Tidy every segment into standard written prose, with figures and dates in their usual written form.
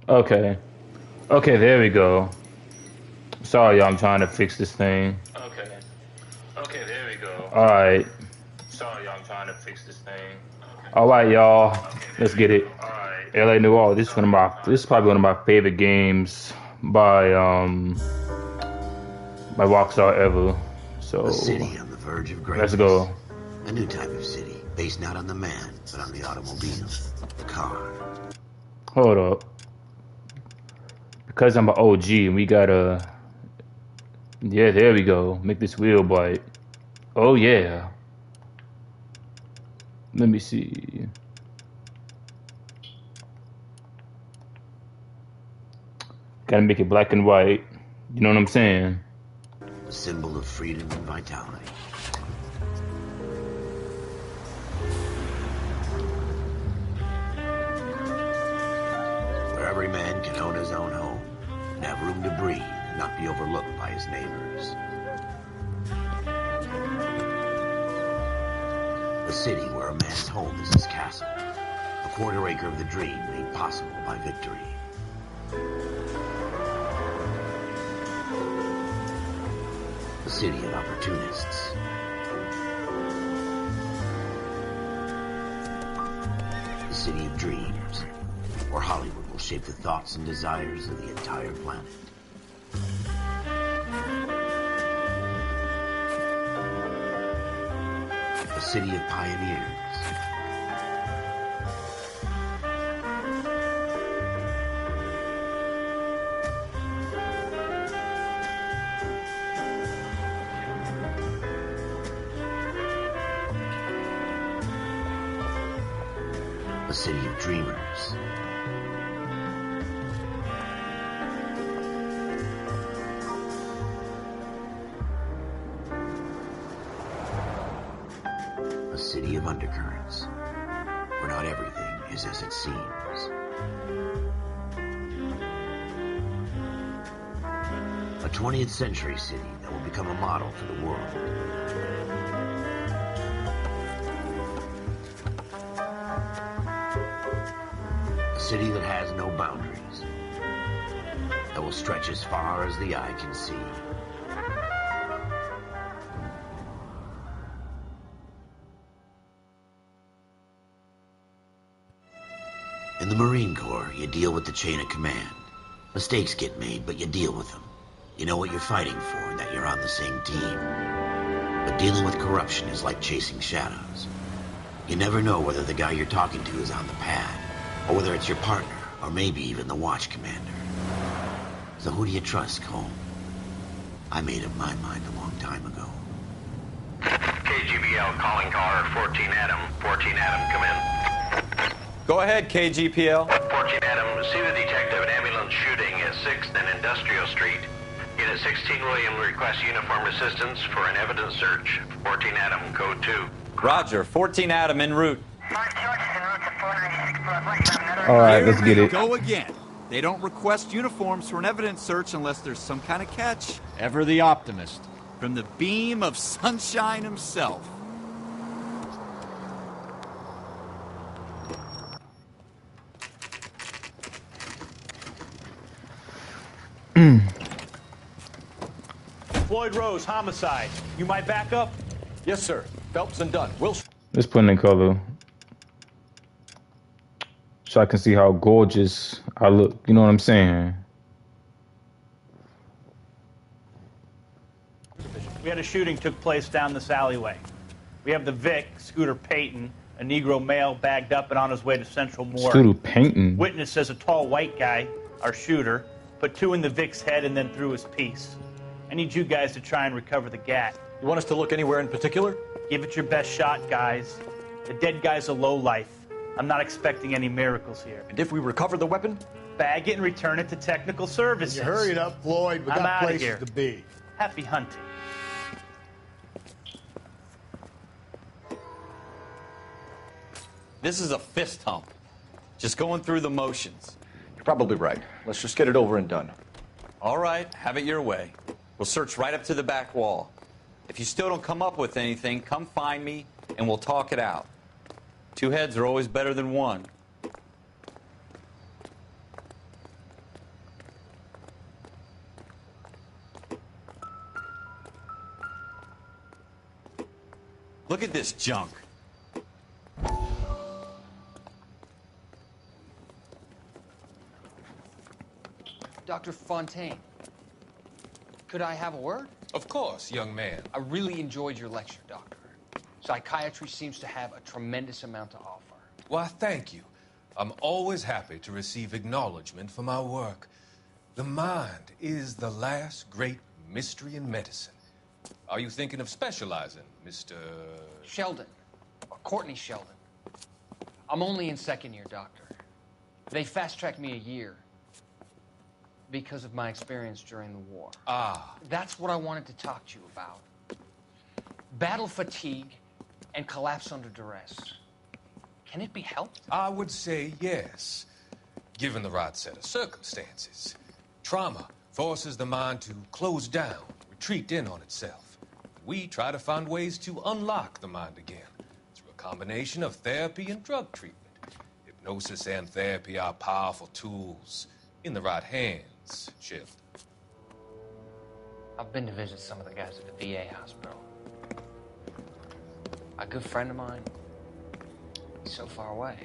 Okay. Okay, there we go. Sorry, y'all, I'm trying to fix this thing. Okay. Okay, there we go. Alright. Sorry, I'm trying to fix this thing. Alright, y'all. Okay, Let's there we get go. it. Alright. LA Noire. Sorry, I'm trying This to is probably one of my favorite games by Rockstar ever. So A city on the verge of let's greatness. go. A new type of city, based not on the man, but on the automobile, the car. Hold up. Because I'm an OG, we gotta. Yeah, there we go. Make this wheel bite. Oh yeah. Let me see. Gotta make it black and white. You know what I'm saying? A symbol of freedom and vitality. Where every man can own his own home and have room to breathe and not be overlooked by his neighbors. A city where a man's home is his castle. A quarter acre of the dream made possible by victory. A city of opportunists. A city of dreams, where Hollywood will shape the thoughts and desires of the entire planet. A city of pioneers. A city of dreamers. A city of undercurrents, where not everything is as it seems. A 20th century city that will become a model for the world. A city that has no boundaries, that will stretch as far as the eye can see. In the Marine Corps, you deal with the chain of command. Mistakes get made, but you deal with them. You know what you're fighting for and that you're on the same team. But dealing with corruption is like chasing shadows. You never know whether the guy you're talking to is on the pad, or whether it's your partner, or maybe even the watch commander. So who do you trust, Cole? I made up my mind a long time ago. KGBL calling caller 14 Adam. 14 Adam, come in. Go ahead, KGPL. 14 Adam, see the detective an ambulance shooting at 6th and Industrial Street. Unit 16 William requests uniformed assistance for an evidence search. 14 Adam, code 2. Roger, 14 Adam en route. Alright, let's get it. Go again. They don't request uniforms for an evidence search unless there's some kind of catch. Ever the optimist. From the beam of sunshine himself. Floyd Rose, homicide. You might back up? Yes, sir. Phelps and Dunn. Wilson. Let's put it in color. So I can see how gorgeous I look. You know what I'm saying? We had a shooting took place down this alleyway. We have the Vic, Scooter Payton, a Negro male bagged up and on his way to Central Morgue. Scooter Payton? Witness says a tall white guy, our shooter, put 2 in the Vic's head and then threw his piece. I need you guys to try and recover the gat. You want us to look anywhere in particular? Give it your best shot, guys. The dead guy's a lowlife. I'm not expecting any miracles here. And if we recover the weapon? Bag it and return it to technical services. You hurry it up, Floyd. We I'm got outta places here. to be. Happy hunting. This is a fist hump. Just going through the motions. You're probably right. Let's just get it over and done. All right, have it your way. We'll search right up to the back wall. If you still don't come up with anything, come find me and we'll talk it out. 2 heads are always better than 1. Look at this junk. Dr. Fontaine, could I have a word? Of course, young man. I really enjoyed your lecture, Doctor. Psychiatry seems to have a tremendous amount to offer. Why, thank you. I'm always happy to receive acknowledgement for my work. The mind is the last great mystery in medicine. Are you thinking of specializing, Mr. Sheldon, or Courtney Sheldon. I'm only in second year, Doctor. They fast-tracked me a year because of my experience during the war. Ah. That's what I wanted to talk to you about. Battle fatigue and collapse under duress. Can it be helped? I would say yes, given the right set of circumstances. Trauma forces the mind to close down, retreat in on itself. We try to find ways to unlock the mind again through a combination of therapy and drug treatment. Hypnosis and therapy are powerful tools in the right hands, Sheldon. I've been to visit some of the guys at the VA hospital. A good friend of mine, he's so far away.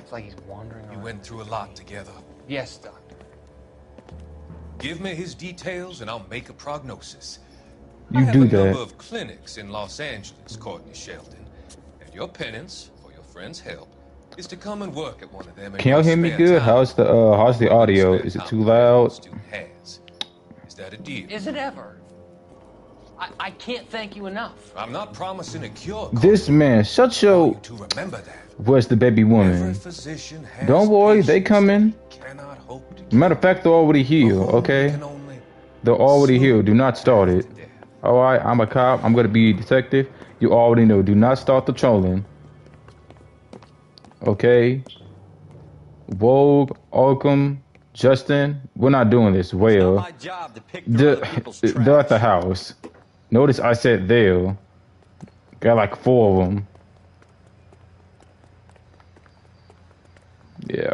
It's like he's wandering around. You went through a lot together. Yes, Doctor. Give me his details and I'll make a prognosis. You I have do a that. number of clinics in Los Angeles, Courtney Sheldon. And your penance, for your friend's help, is to come and work at one of them. Can y'all hear me good? How's the audio? Is it too loud? Is that a deal? Is it ever? I can't thank you enough. I'm not promising a cure. This man, shut your. To remember that. Where's the baby Every woman? physician has Don't worry, they patients coming. cannot hope to Matter of fact, they're already here. Okay, can only they're already here. Do not start it. All right, I'm a cop. I'm gonna be a detective. You already know. Do not start the trolling. Okay. Vogue, Arkham, Justin, we're not doing this. Well, My job to pick through other people's trash. they're at the house. Notice I said there. Got like 4 of them. Yeah.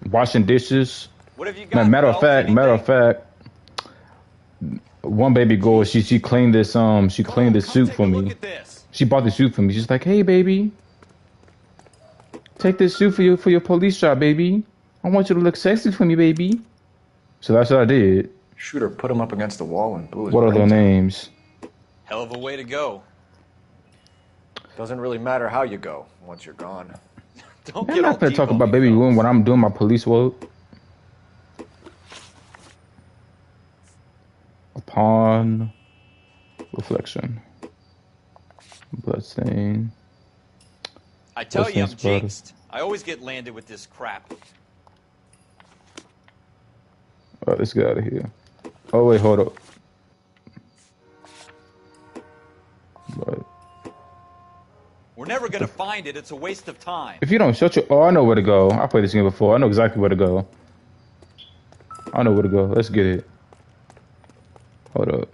Washing dishes. What have you got? Matter of Phelps? fact, one baby girl, she cleaned this suit for me. Look at this. She bought the suit for me. She's like, "Hey, baby, take this suit for your police job, baby. I want you to look sexy for me, baby." So that's what I did. Shooter put him up against the wall and blew his What are their brains out. names? Hell of a way to go. Doesn't really matter how you go once you're gone. Don't I'm get all not gonna deep talk on about me, baby Phelps. wound when I'm doing my police work. Upon reflection, bloodstain. I tell you, I'm Bloodstain spotted. jinxed. I always get landed with this crap. Alright, let's get out of here. Oh wait, hold up. But We're never gonna find it. It's a waste of time. if you don't shut your, oh, I know where to go. I played this game before. I know exactly where to go. I know where to go. Let's get it. Hold up.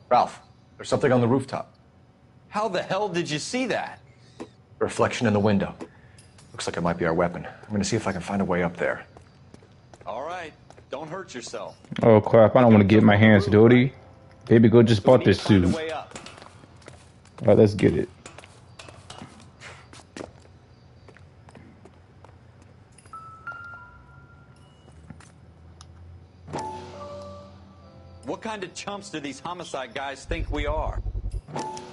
Ralph, there's something on the rooftop. How the hell did you see that? A reflection in the window. Looks like it might be our weapon. I'm gonna see if I can find a way up there. All right, don't hurt yourself. Oh crap! I don't want to get my hands dirty. Baby girl just We bought need this to find suit. a way up. Alright, let's get it. What kind of chumps do these homicide guys think we are?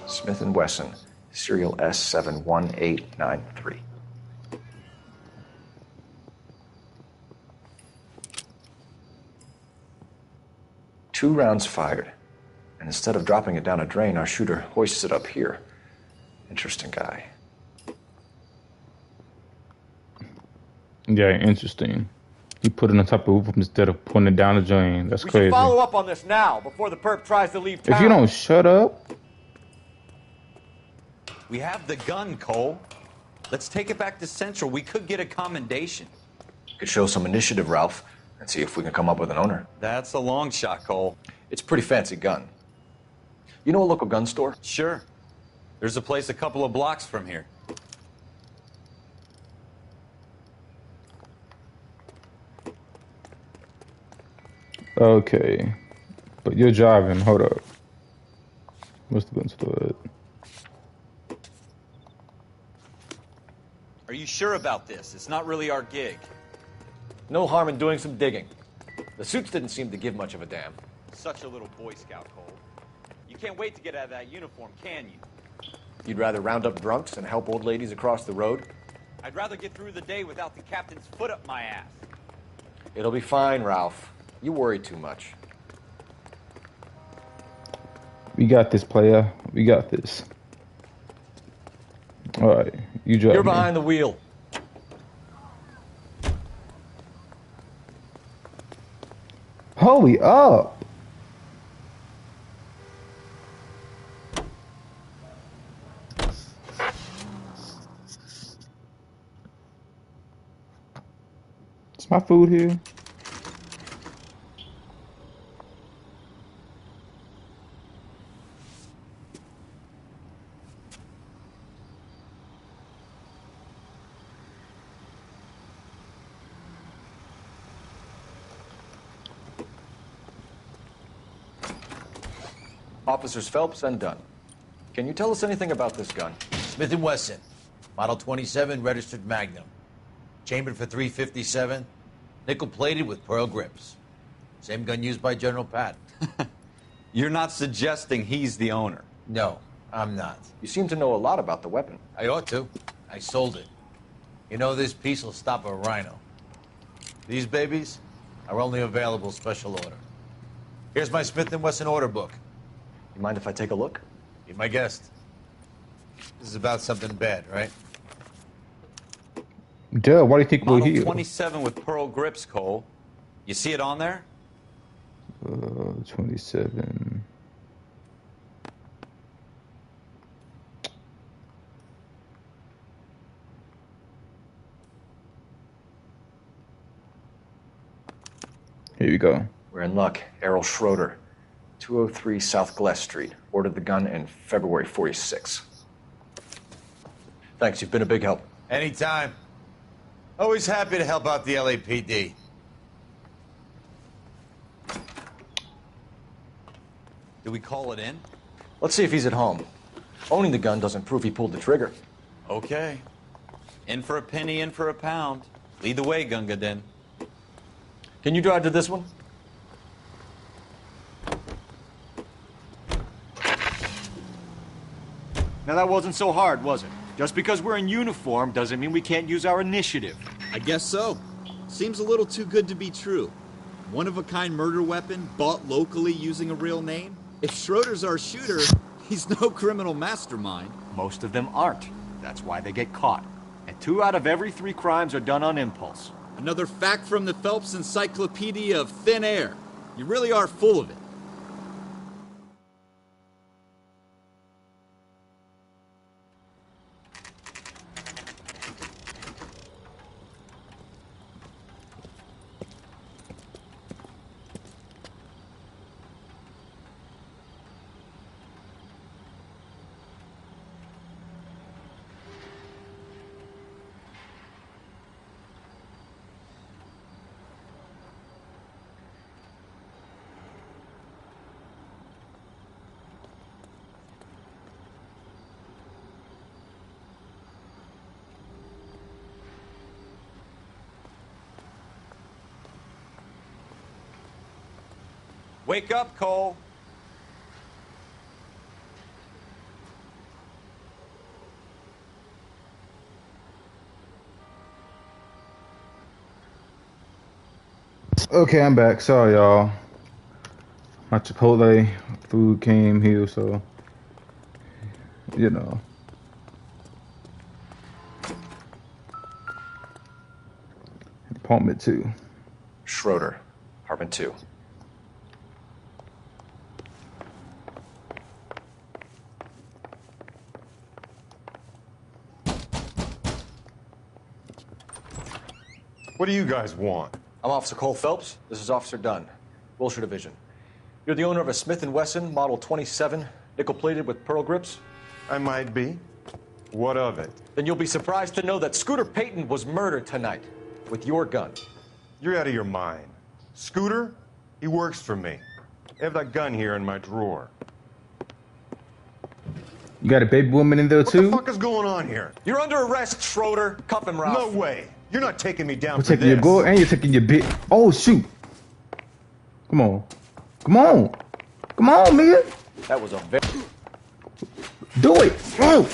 Smith & Wesson, serial S71893. Two rounds fired, and instead of dropping it down a drain, our shooter hoists it up here. Interesting guy. Yeah, interesting. He put it on top of the roof instead of putting it down the drain. That's We crazy. should follow up on this now, before the perp tries to leave town. If you don't shut up, We have the gun, Cole. Let's take it back to Central. We could get a commendation. Could show some initiative, Ralph, and see if we can come up with an owner. That's a long shot, Cole. It's a pretty fancy gun. You know a local gun store? Sure. There's a place a couple of blocks from here. okay. But you're driving. Hold up. Must have been stored. Are you sure about this? It's not really our gig. No harm in doing some digging. The suits didn't seem to give much of a damn. Such a little Boy Scout, Cole. You can't wait to get out of that uniform, can you? You'd rather round up drunks and help old ladies across the road? I'd rather get through the day without the captain's foot up my ass. It'll be fine, Ralph. You worry too much. We got this, player. We got this. All right, you drive. You're behind the wheel. Holy up! Is my food here? Officers Phelps and Dunn. Can you tell us anything about this gun? Smith & Wesson, Model 27, registered Magnum. Chambered for .357, nickel-plated with pearl grips. Same gun used by General Patton. You're not suggesting he's the owner? No, I'm not. You seem to know a lot about the weapon. I ought to. I sold it. You know, this piece will stop a rhino. These babies are only available special order. Here's my Smith & Wesson order book. You mind if I take a look? Be my guest. This is about something bad, right? Duh, why do you think we're Model here? 27 with pearl grips, Cole. You see it on there? 27. Here you go. We're in luck. Errol Schroeder, 203 South Glass Street. Ordered the gun in February '46. Thanks, you've been a big help. Anytime. Always happy to help out the LAPD. Do we call it in? Let's see if he's at home. Owning the gun doesn't prove he pulled the trigger. Okay. In for a penny, in for a pound. Lead the way, Gunga Din. Can you drive to this one? Now that wasn't so hard, was it? Just because we're in uniform doesn't mean we can't use our initiative. I guess so. Seems a little too good to be true. One-of-a-kind murder weapon bought locally using a real name? If Schroeder's our shooter, he's no criminal mastermind. Most of them aren't. That's why they get caught. And 2 out of every 3 crimes are done on impulse. Another fact from the Phelps Encyclopedia of Thin Air. You really are full of it. Wake up, Cole. Okay, I'm back. Sorry, y'all. My Chipotle food came here, so you know. Apartment 2. Schroeder, apartment 2. What do you guys want? I'm Officer Cole Phelps. This is Officer Dunn, Wilshire Division. You're the owner of a Smith & Wesson Model 27, nickel-plated with pearl grips? I might be. What of it? Then you'll be surprised to know that Scooter Payton was murdered tonight with your gun. You're out of your mind. Scooter? He works for me. I have that gun here in my drawer. You got a baby woman in there What too? the fuck is going on here? You're under arrest, Schroeder. Cuff him, Ralph. No way. You're not taking me down You're for taking your this. gold and you're taking your bit. Oh shoot! Come on, come on, come on, nigga! That was a very... Do it! Oh,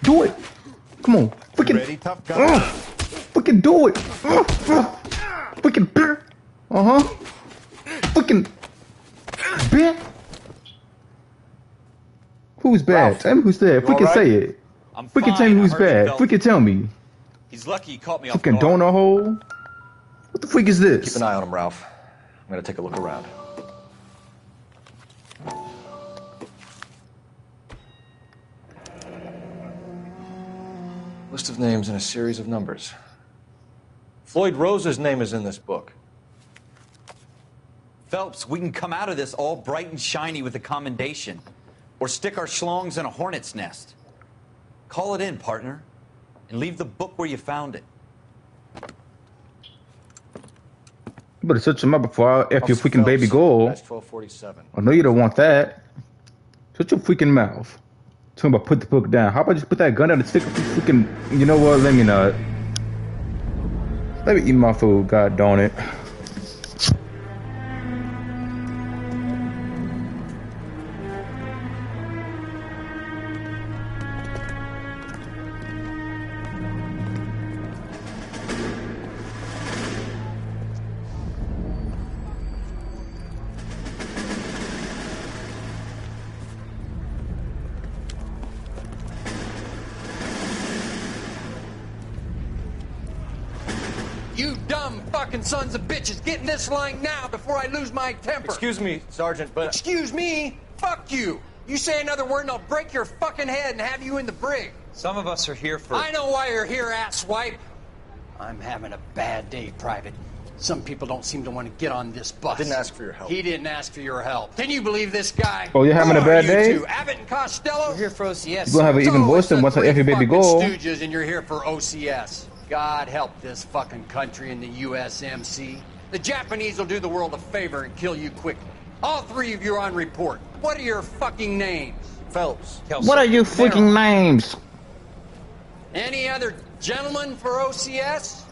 do it! Come on, freaking! Ready, tough guy? Freaking do it! Freaking beer! Freaking beer! Who's bad? Ralph, Tell me who's bad. Freaking right? say it. I'm Freaking fine. tell me who's I heard you bad. felt- Freaking tell me. He's lucky he caught me off Freaking guard. donut hole. What the freak is this? Keep an eye on him, Ralph. I'm gonna take a look around. List of names and a series of numbers. Floyd Rose's name is in this book. Phelps, we can come out of this all bright and shiny with a commendation. Or stick our schlongs in a hornet's nest. Call it in, partner. And leave the book where you found it. You better search him up before I F your freaking baby goal. That's 1247. I know you don't want that. Shut your freaking mouth. Tell me about put the book down. How about just put that gun down and stick a freaking... You know what? Let me not. Let me eat my food. God darn it. You dumb fucking sons of bitches, get in this line now before I lose my temper. Excuse me, Sergeant, but... Excuse me? Fuck you. You say another word and I'll break your fucking head and have you in the brig. Some of us are here for... I know why you're here, asswipe. I'm having a bad day, Private. Some people don't seem to want to get on this bus. I didn't ask for your help. He didn't ask for your help. Can you believe this guy? Oh, you're having Who a bad are day? you two? Abbott and Costello? We're here for OCS. You're gonna have an even worse than once I F your baby goal. Stooges, and you're here for OCS. God help this fucking country and the USMC. The Japanese will do the world a favor and kill you quickly. All three of you are on report. What are your fucking names? Phelps. What are you freaking names? Any other gentlemen for OCS?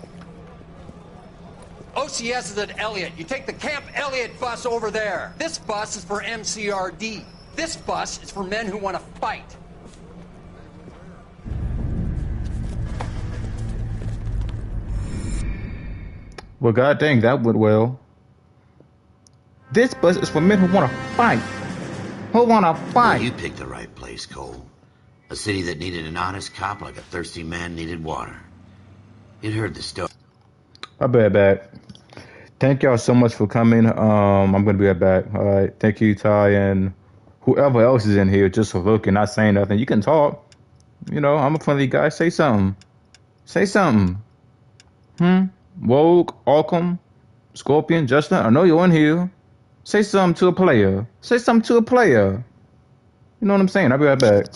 OCS is at Elliott. You take the Camp Elliott bus over there. This bus is for MCRD. This bus is for men who want to fight. Well, god dang, that went well. This bus is for men who want to fight. Who want to Well, fight? you picked the right place, Cole. A city that needed an honest cop like a thirsty man needed water. You'd heard the story. I'll be right back. Thank y'all so much for coming. I'm gonna be right back. All right. Thank you, Ty, and whoever else is in here just for looking, not saying nothing. You can talk. You know, I'm a friendly guy. Say something. Say something. Wogue, Arkham, Scorpion, Justin, I know you're in here. Say something to a player. Say something to a player. You know what I'm saying? I'll be right back.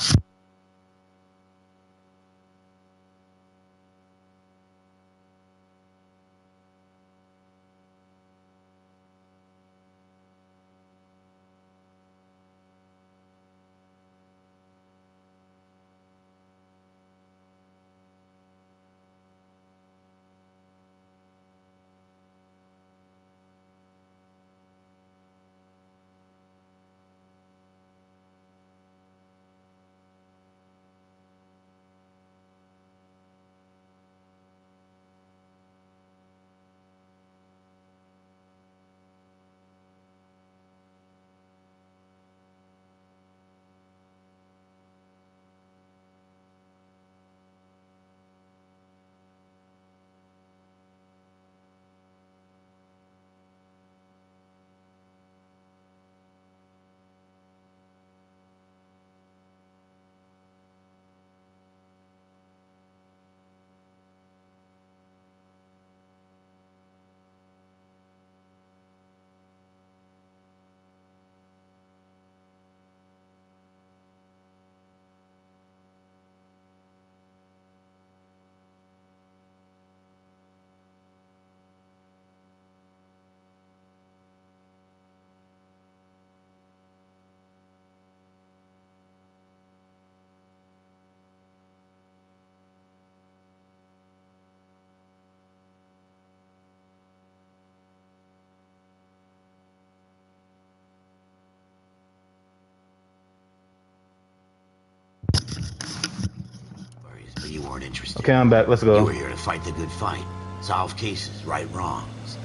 weren't interested. Okay, I'm back. Let's You go. were here to fight the good fight, solve cases, right wrongs.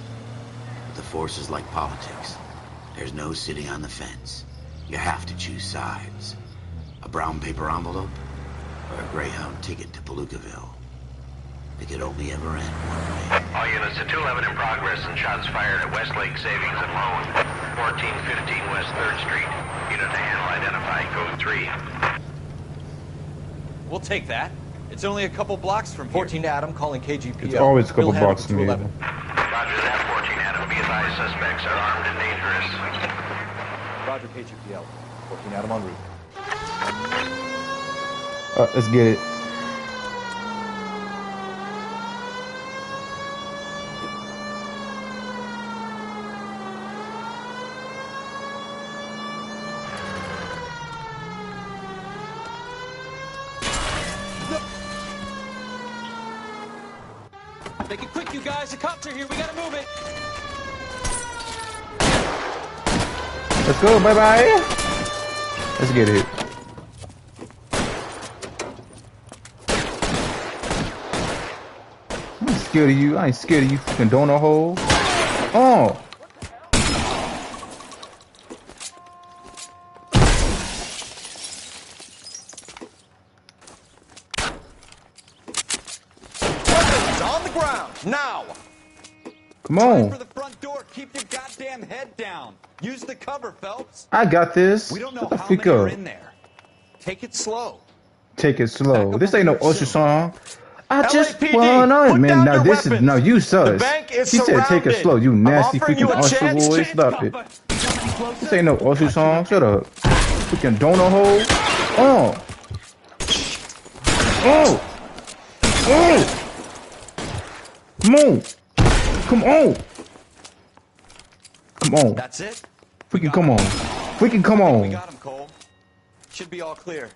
But the force is like politics. There's no sitting on the fence. You have to choose sides. A brown paper envelope or a Greyhound ticket to Palookaville. It could only ever end one way. All units to 211 in progress and shots fired at Westlake Savings and Loan. 1415 West 3rd Street. Unit to handle identified. Code 3. We'll take that. It's only a couple blocks from here. 14 Adam calling KGPL. It's always a couple Bill Hannibal blocks from here. 211. Roger that. 14 Adam. Be advised, suspects are armed and dangerous. Roger KGPL. 14 Adam en route. Let's get it. Make it quick, you guys. The cops are here. We gotta move it. Let's go. Bye bye. Let's get it. I ain't scared of you. I ain't scared of you fucking donut hole. Oh. Weapons on the ground, now! Come on. For the front door. Keep your goddamn head down. Use the cover, Phelps. I got this. We don't know Shut the how freak many are up. in there. Take it slow. Take it slow. This ain't no Usher song. I just LAPD, wanna put man. down Now your this is weapons. now you sus. The bank is He said take it surrounded. slow. You I'm nasty offering freaking you a Usher chance. boy. Stop it. This ain't no Usher song. Shut up. Freaking donut hole. Oh. Oh. Oh. Come on. Come on. Come on. That's it? Freaking come on. Freaking come We on. got him, Cole. Should be all clear.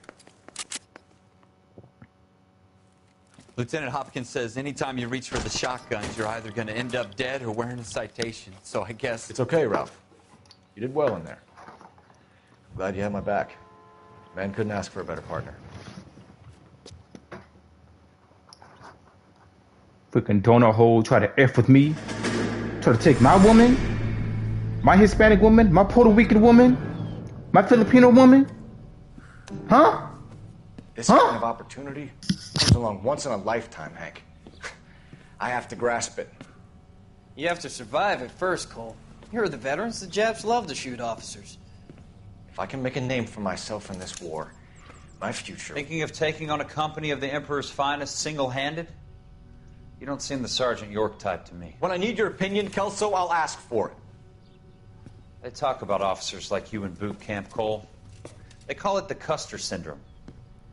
Lieutenant Hopkins says anytime you reach for the shotguns, you're either going to end up dead or wearing a citation. So I guess... It's okay, Ralph. You did well in there. Glad you had my back. Man couldn't ask for a better partner. Freaking donut hole try to F with me. Try to take my woman. My Hispanic woman. My Puerto Rican woman. My Filipino woman. Huh? This kind of opportunity comes along once in a lifetime, Hank. I have to grasp it. You have to survive it first, Cole. Here are the veterans. The Japs love to shoot officers. If I can make a name for myself in this war, my future... Thinking of taking on a company of the Emperor's finest single-handed? You don't seem the Sergeant York type to me. When I need your opinion, Kelso, I'll ask for it. They talk about officers like you in boot camp, Cole. They call it the Custer syndrome.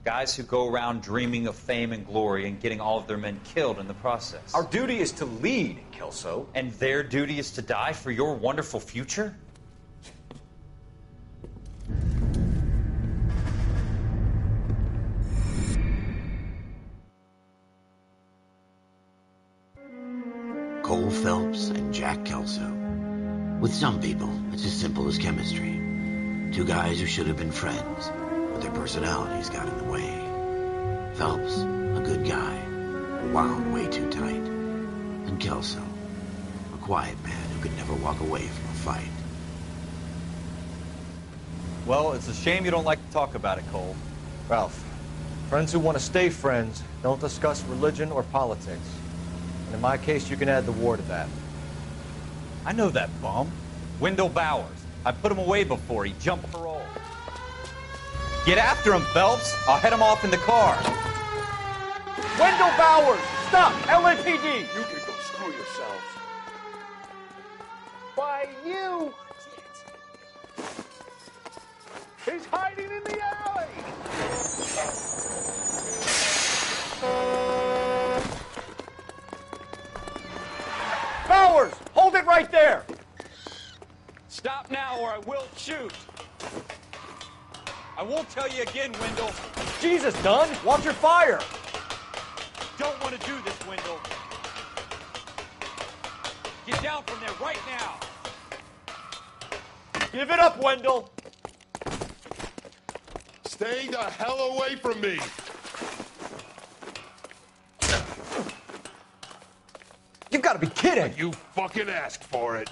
Guys who go around dreaming of fame and glory and getting all of their men killed in the process. Our duty is to lead, Kelso. And their duty is to die for your wonderful future? Cole Phelps and Jack Kelso. With some people, it's as simple as chemistry. Two guys who should have been friends, but their personalities got in the way. Phelps, a good guy, wound way too tight. And Kelso, a quiet man who could never walk away from a fight. Well, it's a shame you don't like to talk about it, Cole. Ralph, friends who want to stay friends don't discuss religion or politics. And in my case, you can add the war to that. I know that bum. Wendell Bowers. I put him away before. He jumped parole. Get after him, Phelps. I'll head him off in the car. Wendell Bowers! Stop! LAPD! You can go screw yourselves. Why, you... He's hiding in the alley! Bowers! Hold it right there! Stop now or I will shoot. I won't tell you again, Wendell. Jesus, Dunn! Watch your fire! Don't want to do this, Wendell. Get down from there right now. Give it up, Wendell! Stay the hell away from me! gotta be kidding! You fucking asked for it.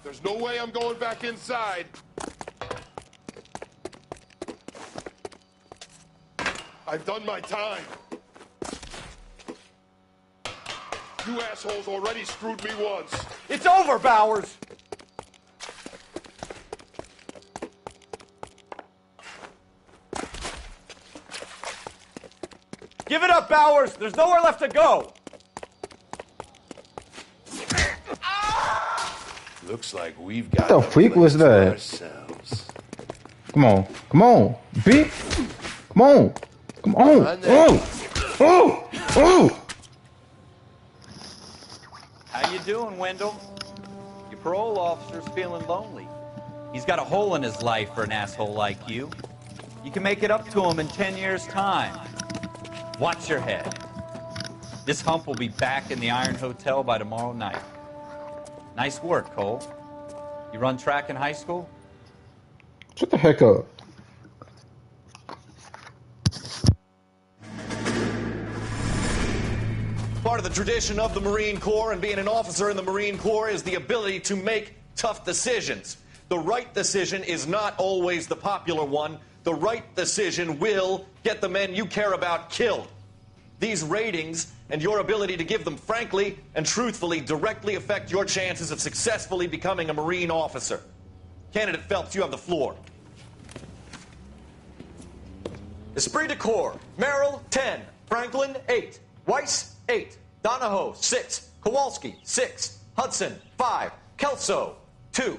There's no way I'm going back inside. I've done my time. You assholes already screwed me once. It's over, Bowers! Give it up, Bowers! There's nowhere left to go! Looks like we've got What the freak was that? ourselves. Come on. Come on. B. Come on. Come on. Oh. Oh. How you doing, Wendell? Your parole officer's feeling lonely. He's got a hole in his life for an asshole like you. You can make it up to him in 10 years' time. Watch your head. This hump will be back in the Iron Hotel by tomorrow night. Nice work, Cole. You run track in high school? Shut the heck up. Part of the tradition of the Marine Corps and being an officer in the Marine Corps is the ability to make tough decisions. The right decision is not always the popular one. The right decision will get the men you care about killed. These ratings and your ability to give them frankly and truthfully directly affect your chances of successfully becoming a Marine officer. Candidate Phelps, you have the floor. Esprit de Corps, Merrill, 10. Franklin, 8. Weiss, 8. Donahoe, 6. Kowalski, 6. Hudson, 5. Kelso, 2.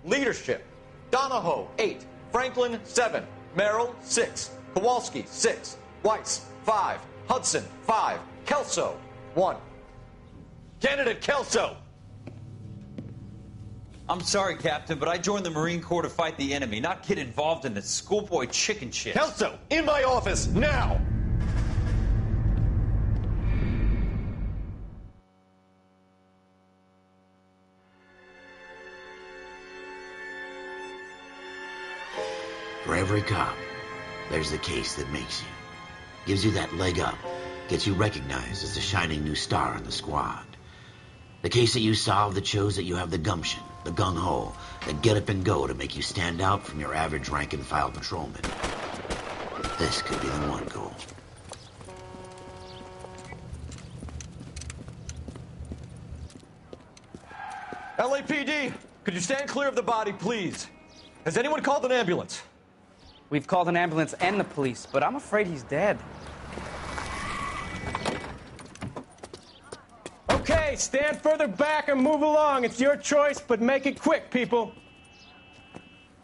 Leadership, Donahoe, 8. Franklin, 7. Merrill, 6. Kowalski, 6. Weiss, 5. Hudson, 5. Kelso, 1. Candidate Kelso. I'm sorry, Captain, but I joined the Marine Corps to fight the enemy, not get involved in this schoolboy chicken shit. Kelso, in my office, now! For every cop, there's the case that makes you. Gives you that leg up. Gets you recognized as the shining new star in the squad. The case that you solve that shows that you have the gumption, the gung-ho, the get up and go to make you stand out from your average rank-and-file patrolman. This could be the one, Cole. LAPD, could you stand clear of the body, please? Has anyone called an ambulance? We've called an ambulance and the police, but I'm afraid he's dead. Okay, stand further back and move along. It's your choice, but make it quick, people.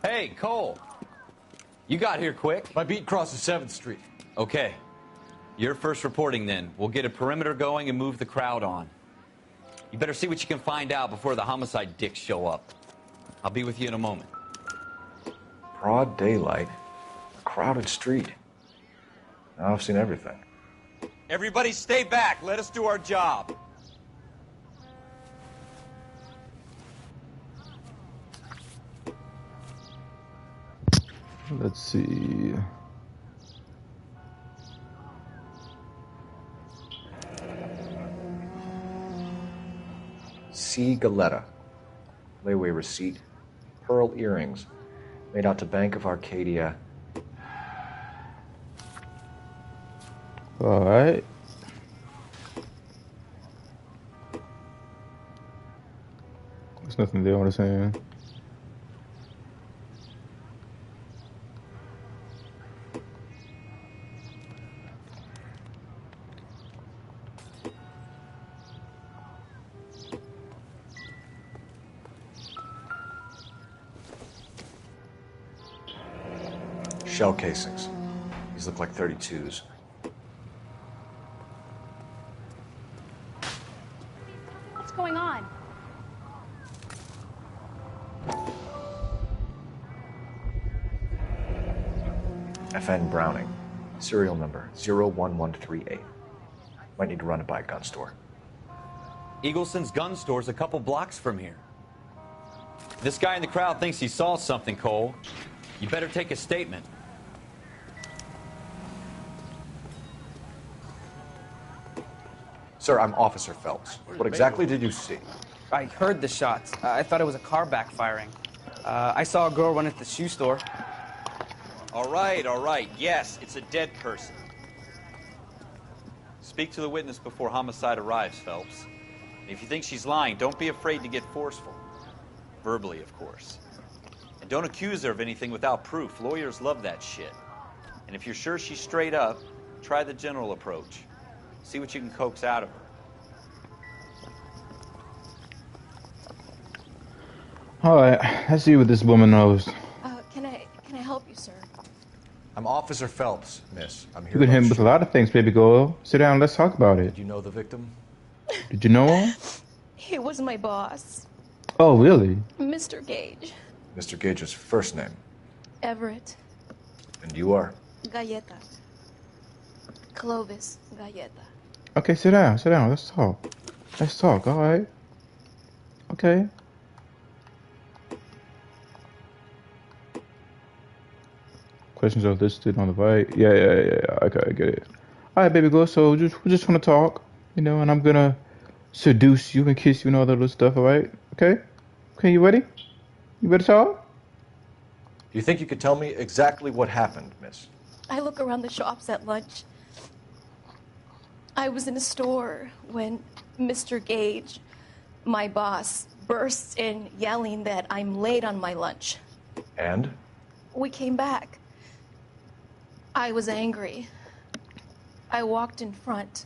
Hey, Cole. You got here quick. My beat crosses 7th Street. Okay. You're first reporting then. We'll get a perimeter going and move the crowd on. You better see what you can find out before the homicide dicks show up. I'll be with you in a moment. Broad daylight. A crowded street. Now I've seen everything. Everybody stay back. Let us do our job. Let's see. C. Galetta. Layaway receipt. Pearl earrings. Made out to Bank of Arcadia. All right. There's nothing there on his hand. Shell casings. These look like 32s. What's going on? FN Browning. Serial number 01138. Might need to run it by a gun store. Eagleson's gun store's a couple blocks from here. This guy in the crowd thinks he saw something, Cole. You better take a statement. Sir, I'm Officer Phelps. What exactly did you see? I heard the shots. I thought it was a car backfiring. I saw a girl run into the shoe store. All right. Yes, it's a dead person. Speak to the witness before homicide arrives, Phelps. If you think she's lying, don't be afraid to get forceful. Verbally, of course. And don't accuse her of anything without proof. Lawyers love that shit. And if you're sure she's straight up, try the general approach. See what you can coax out of her. All right, let's see what this woman knows. Can I help you, sir? I'm Officer Phelps, miss. I'm here. You can hit him with a lot of things, baby girl. Sit down, let's talk about it. Did you know the victim? Did you know him? He was my boss, Oh, really? Mr. Gage. Mr. Gage's first name. Everett. And you are? Galleta. Clovis Galleta. Okay, sit down, let's talk, all right? Okay. Questions are listed on the right. Yeah. Okay, I get it. All right, baby girl. So we're just gonna talk, and I'm gonna seduce you and kiss you and all that little stuff. All right? Okay. Okay, you ready? You ready to talk? Do you think you could tell me exactly what happened, miss? I look around the shops at lunch. I was in a store when Mr. Gage, my boss, bursts in yelling that I'm late on my lunch. And? We came back. I was angry. I walked in front.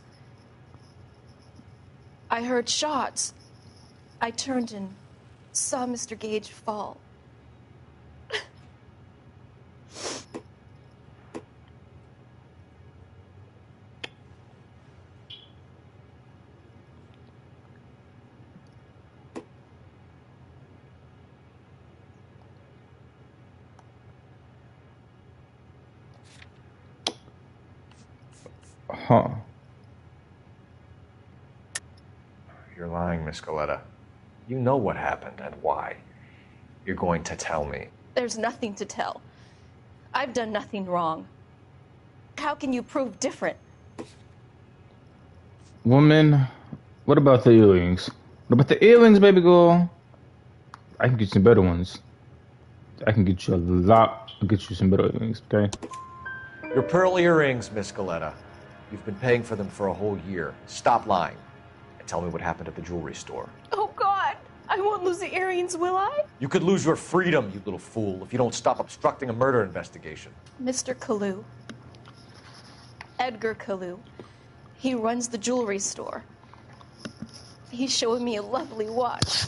I heard shots. I turned and saw Mr. Gage fall. Huh. You're lying, Miss Galleta. You know what happened and why. You're going to tell me. There's nothing to tell. I've done nothing wrong. How can you prove different? Woman, what about the earrings? What about the earrings, baby girl? I can get you some better ones. I can get you some better earrings, okay? Your pearl earrings, Miss Galleta. You've been paying for them for a whole year. Stop lying and tell me what happened at the jewelry store. Oh, God. I won't lose the earrings, will I? You could lose your freedom, you little fool, if you don't stop obstructing a murder investigation. Mr. Kalu. Edgar Kalu. He runs the jewelry store. He showed me a lovely watch.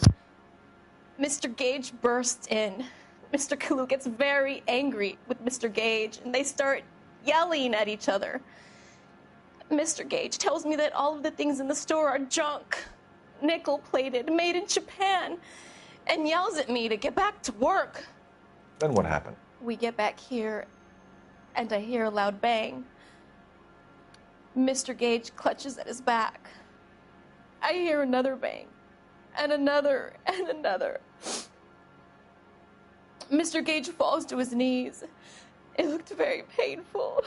Mr. Gage bursts in. Mr. Kalu gets very angry with Mr. Gage, and they start yelling at each other. Mr. Gage tells me that all of the things in the store are junk, nickel-plated, made in Japan, and yells at me to get back to work. Then what happened? We get back here, and I hear a loud bang. Mr. Gage clutches at his back. I hear another bang, and another, and another. Mr. Gage falls to his knees. It looked very painful.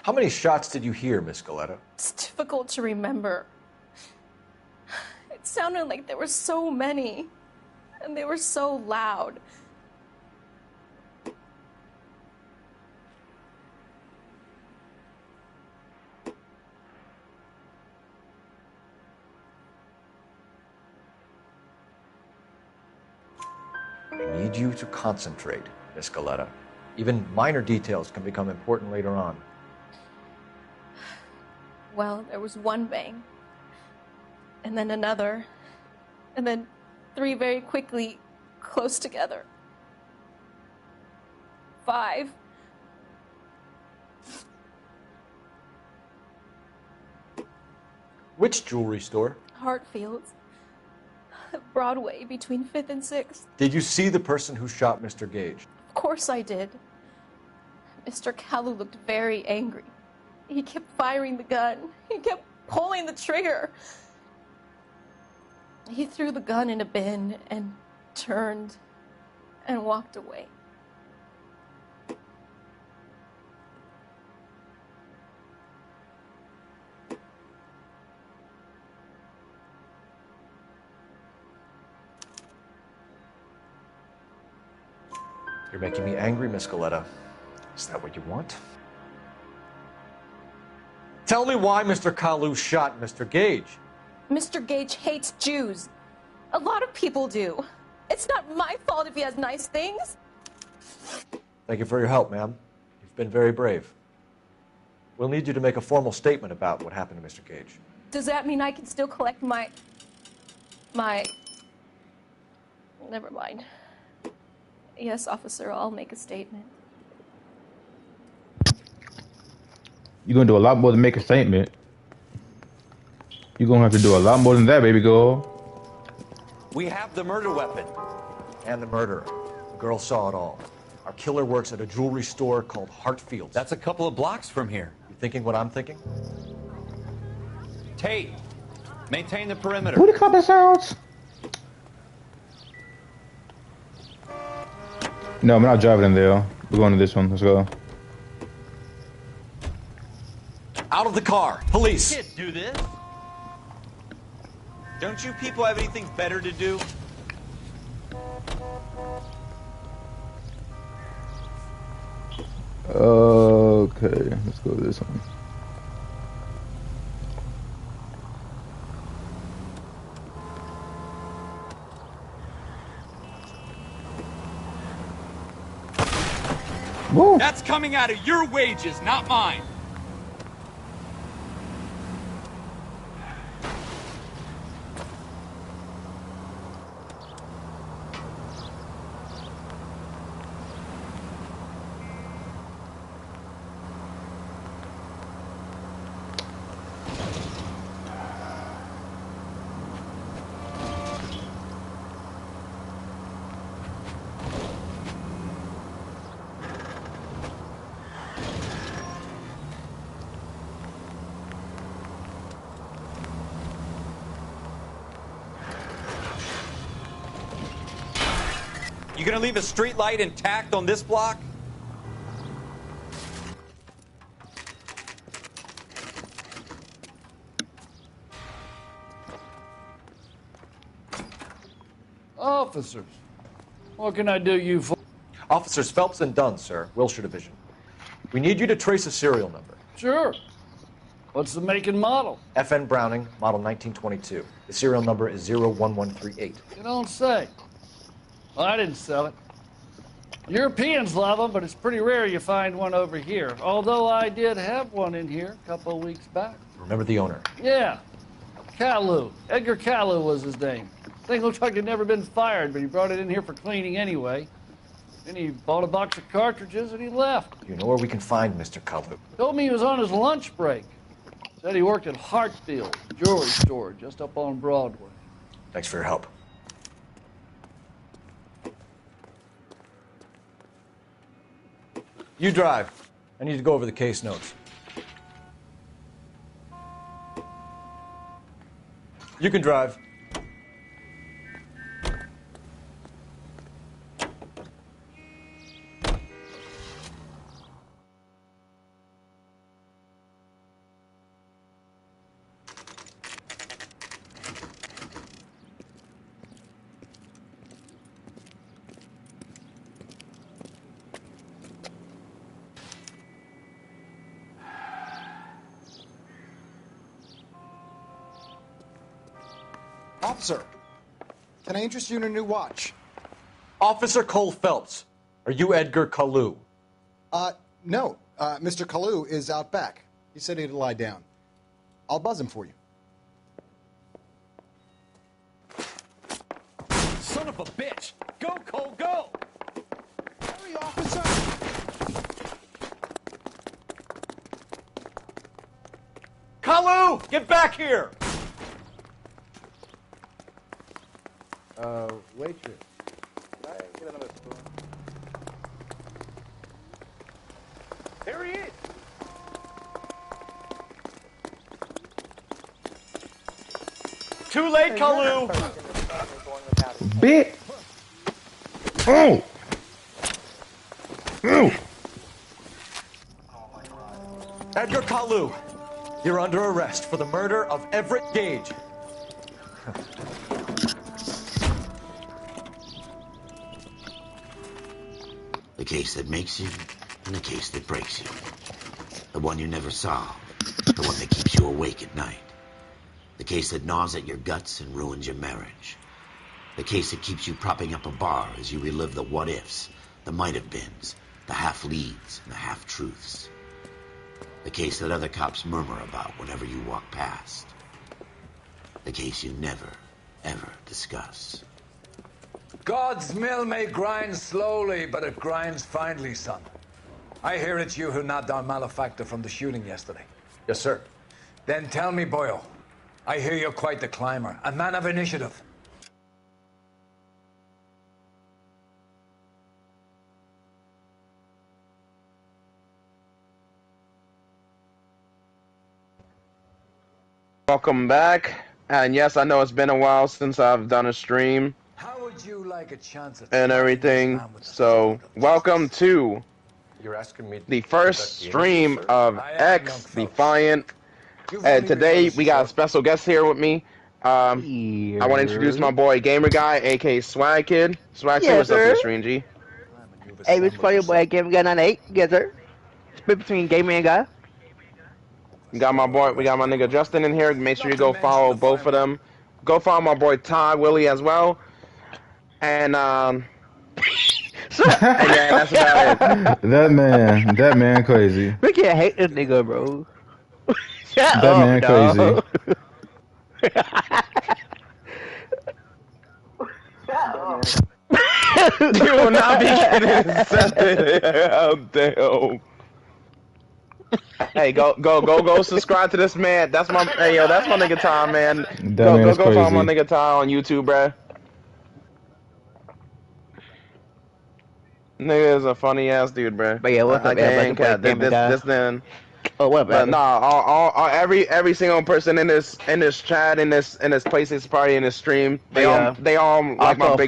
How many shots did you hear, Miss Galleta? It's difficult to remember. It sounded like there were so many, and they were so loud. I need you to concentrate, Miss Galleta. Even minor details can become important later on. Well, there was one bang, and then another, and then three very quickly, close together. 5. Which jewelry store? Hartfield's. Broadway, between 5th and 6th. Did you see the person who shot Mr. Gage? Of course I did. Mr. Kalu looked very angry. He kept firing the gun. He kept pulling the trigger. He threw the gun in a bin and turned and walked away. You're making me angry, Miss Galetta. Is that what you want? Tell me why Mr. Kalu shot Mr. Gage. Mr. Gage hates Jews. A lot of people do. It's not my fault if he has nice things. Thank you for your help, ma'am. You've been very brave. We'll need you to make a formal statement about what happened to Mr. Gage. Does that mean I can still collect my... Never mind. Yes, officer, I'll make a statement. You're gonna do a lot more than make a statement. You're gonna have to do a lot more than that, baby girl. We have the murder weapon. And the murderer. The girl saw it all. Our killer works at a jewelry store called Hartfield's. That's a couple of blocks from here. You thinking what I'm thinking? Tate, maintain the perimeter. Who the clapping sounds? No, we're not driving in there. We're going to this one. Let's go. Out of the car. Police. You can't do this. Don't you people have anything better to do? Okay, let's go to this one. Woo. That's coming out of your wages, not mine. You gonna leave a street light intact on this block? Officers, what can I do you for? Officers Phelps and Dunn, sir, Wilshire Division. We need you to trace a serial number. Sure. What's the make and model? FN Browning, model 1922. The serial number is 01138. You don't say. Well, I didn't sell it. Europeans love them, but it's pretty rare you find one over here. Although I did have one in here a couple of weeks back. Remember the owner? Yeah. Kalu. Edgar Kalu was his name. Thing looked like he'd never been fired, but he brought it in here for cleaning anyway. Then he bought a box of cartridges and he left. You know where we can find Mr. Kalu? Told me he was on his lunch break. Said he worked at Hartfield, jewelry store, just up on Broadway. Thanks for your help. You drive. I need to go over the case notes. You can drive. Officer, can I interest you in a new watch? Officer Cole Phelps, are you Edgar Kalu? No. Mr. Kalu is out back. He said he'd lie down. I'll buzz him for you. Son of a bitch! Go, Cole, go! Hurry, officer! Kalu, get back here! Waitress. Can I get another spoon? There he is! Too late, Kalu! Bit. Oh. Edgar Kalu, you're under arrest for the murder of Everett Gage. The case that makes you, and the case that breaks you. The one you never solve, the one that keeps you awake at night. The case that gnaws at your guts and ruins your marriage. The case that keeps you propping up a bar as you relive the what-ifs, the might-have-beens, the half-leads, and the half-truths. The case that other cops murmur about whenever you walk past. The case you never, ever discuss. God's mill may grind slowly, but it grinds finely, son. I hear it's you who knocked down Malefactor from the shooting yesterday. Yes, sir. Then tell me, Boyle. I hear you're quite the climber, a man of initiative. Welcome back. And yes, I know it's been a while since I've done a stream How would you like a chance at and everything. So, welcome to You're asking me the first stream of X Defiant. And today we got a special guest here with me. I want to introduce my boy Gamer Guy, aka Swag Kid. Swag Kid, what's up to the stream, G? Hey, it's for your boy Gamer Guy 98. Yes, sir. Split between Gamer and Guy. We got my nigga Justin in here. Make sure you go follow both of them. Go follow my boy Todd Willie as well. And and yeah, that's about it. That man crazy. We can't hate this nigga, bro. Shut That up, man dog. You will not be getting accepted. Oh, damn. Hey, go subscribe to this man. That's my that's my nigga Ty, man. Go follow my nigga Ty on YouTube, bruh. Nigga is a funny ass dude, bruh. But yeah, what's up, this then. Oh, what, but nah, every single person in this chat, in this PlayStation party, in this stream, they all like my big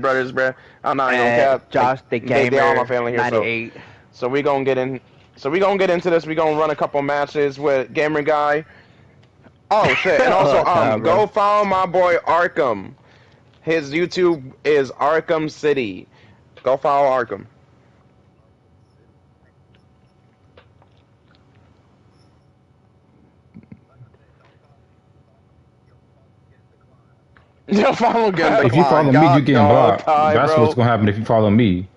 brothers, bruh. I'm not even gonna cap. Josh the Gamer, they all my family here. 98. So we gonna get in. So we gonna get into this. We gonna run a couple matches with Gamer Guy. Oh shit! And also, go follow my boy Arkham. His YouTube is Arkham City. Go follow Arkham. You follow If you follow me, you getting blocked. That's what's gonna happen if you follow me.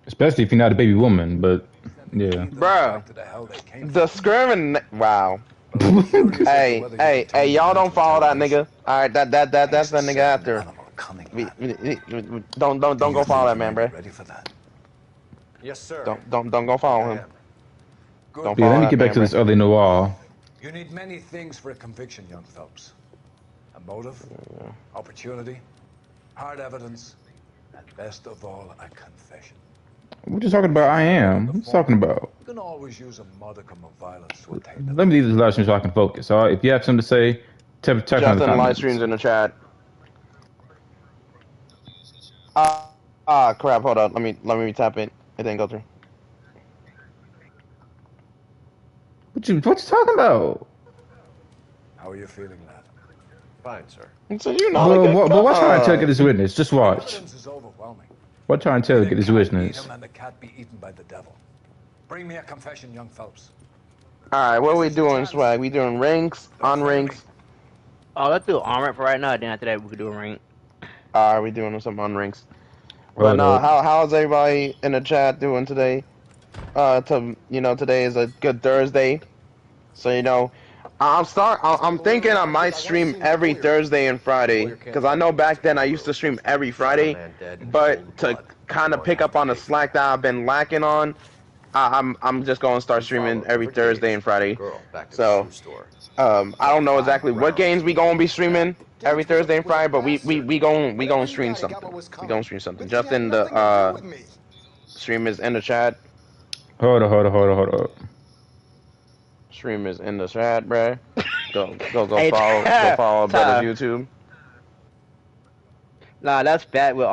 Especially if you're not a baby woman, but yeah. Bruh, wow. hey, y'all don't follow that nigga. All right, that's that nigga after. Don't go follow that man, bruh. Ready for that? Yes, sir. Don't go follow him. Don't follow let me get back to this early noir. You need many things for a conviction, young folks. A motive, opportunity, hard evidence, and best of all, a confession. What you talking about? I am. What you talking about? You can always use a modicum of violence to attain them. Let me leave this live stream so I can focus. All right. If you have something to say, check on the comments. Live streams in the chat. Crap. Hold on. Let me tap it. It didn't go through. What you talking about? How are you feeling, lad? Fine, sir. So you know. But what's trying to tell you this witness? Just watch. Evidence is overwhelming. What trying to tell you get this witness? And the cat be eaten by the devil. Bring me a confession, young folks. All right, what are we doing, Swag? We doing ranks, on ranks? Oh, let's do armor for right now. Then after that, we could do a rank. All right, we doing some on ranks. But how's everybody in the chat doing today? Today is a good Thursday, so I'm thinking I might stream every Thursday and Friday, because I know back then I used to stream every Friday, but to kind of pick up on the slack that I've been lacking on, I'm just going to start streaming every Thursday and Friday. So I don't know exactly what games we going to be streaming every Thursday and Friday, but we going to stream something. We going to stream something. Just in the stream is in the chat. Hold up. Stream is in the chat, bruh. Go follow brother's YouTube. Nah, that's bad with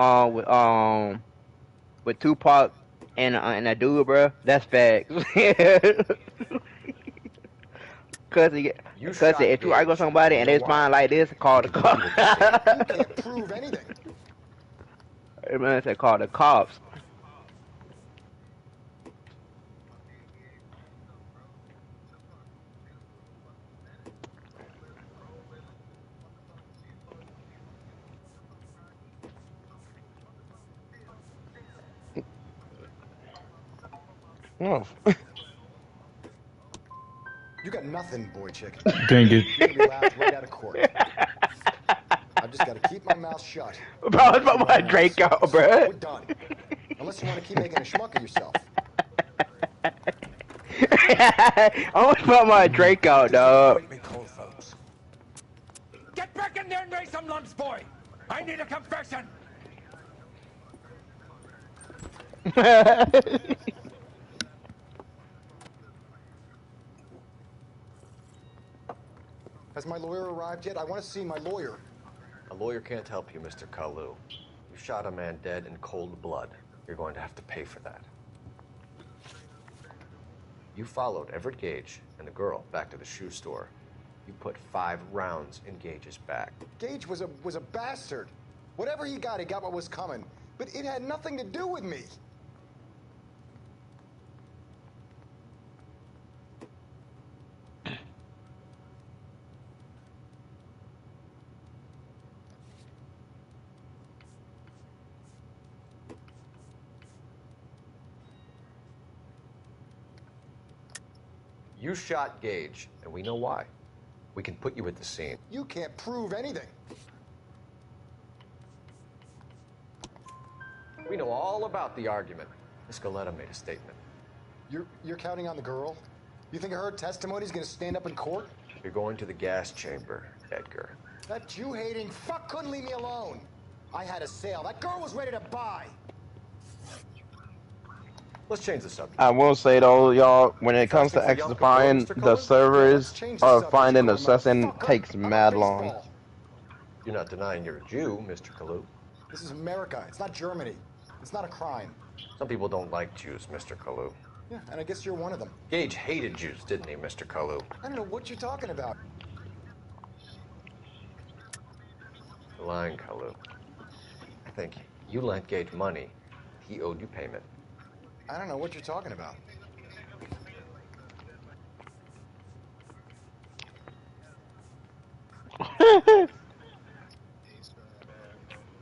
Tupac and a dude, bro. That's facts. Cause You shot if you argue with Gage, and somebody we and know they why. respond like this, We call the can put you cops. with the same. You can't prove anything. Hey, man, said call the cops. Oh. You got nothing, boy chicken. Dang it. You're gonna be laughed right out of court. I've just got to keep my mouth shut. Bro, I was about my Drake out, bro. We're done. Unless you want to keep making a schmuck of yourself. I almost put my Drake out, dog. Disappoint me, cold folks. Get back in there and raise some lumps, boy! I need a confession! Has my lawyer arrived yet? I want to see my lawyer. A lawyer can't help you, Mr. Kalu. You shot a man dead in cold blood. You're going to have to pay for that. You followed Everett Gage and the girl back to the shoe store. You put 5 rounds in Gage's back. Gage was a bastard. Whatever he got what was coming. But it had nothing to do with me. You shot Gage, and we know why. We can put you at the scene. You can't prove anything. We know all about the argument. Miss Galetta made a statement. You're counting on the girl? You think her testimony's gonna stand up in court? You're going to the gas chamber, Edgar. That Jew-hating fuck couldn't leave me alone. I had a sale. That girl was ready to buy. Let's change the subject. I will say though, y'all, when it comes to Fasting for exifying, Mr. the Cullen? servers change the of subject, finding you assassin motherfucker. takes I'm mad on long. baseball. You're not denying you're a Jew, Mr. Kalu. This is America. It's not Germany. It's not a crime. Some people don't like Jews, Mr. Kalu. Yeah, and I guess you're one of them. Gage hated Jews, didn't he, Mr. Kalu? I don't know what you're talking about. You're lying, Kalu. I think you lent Gage money. He owed you payment. I don't know what you're talking about.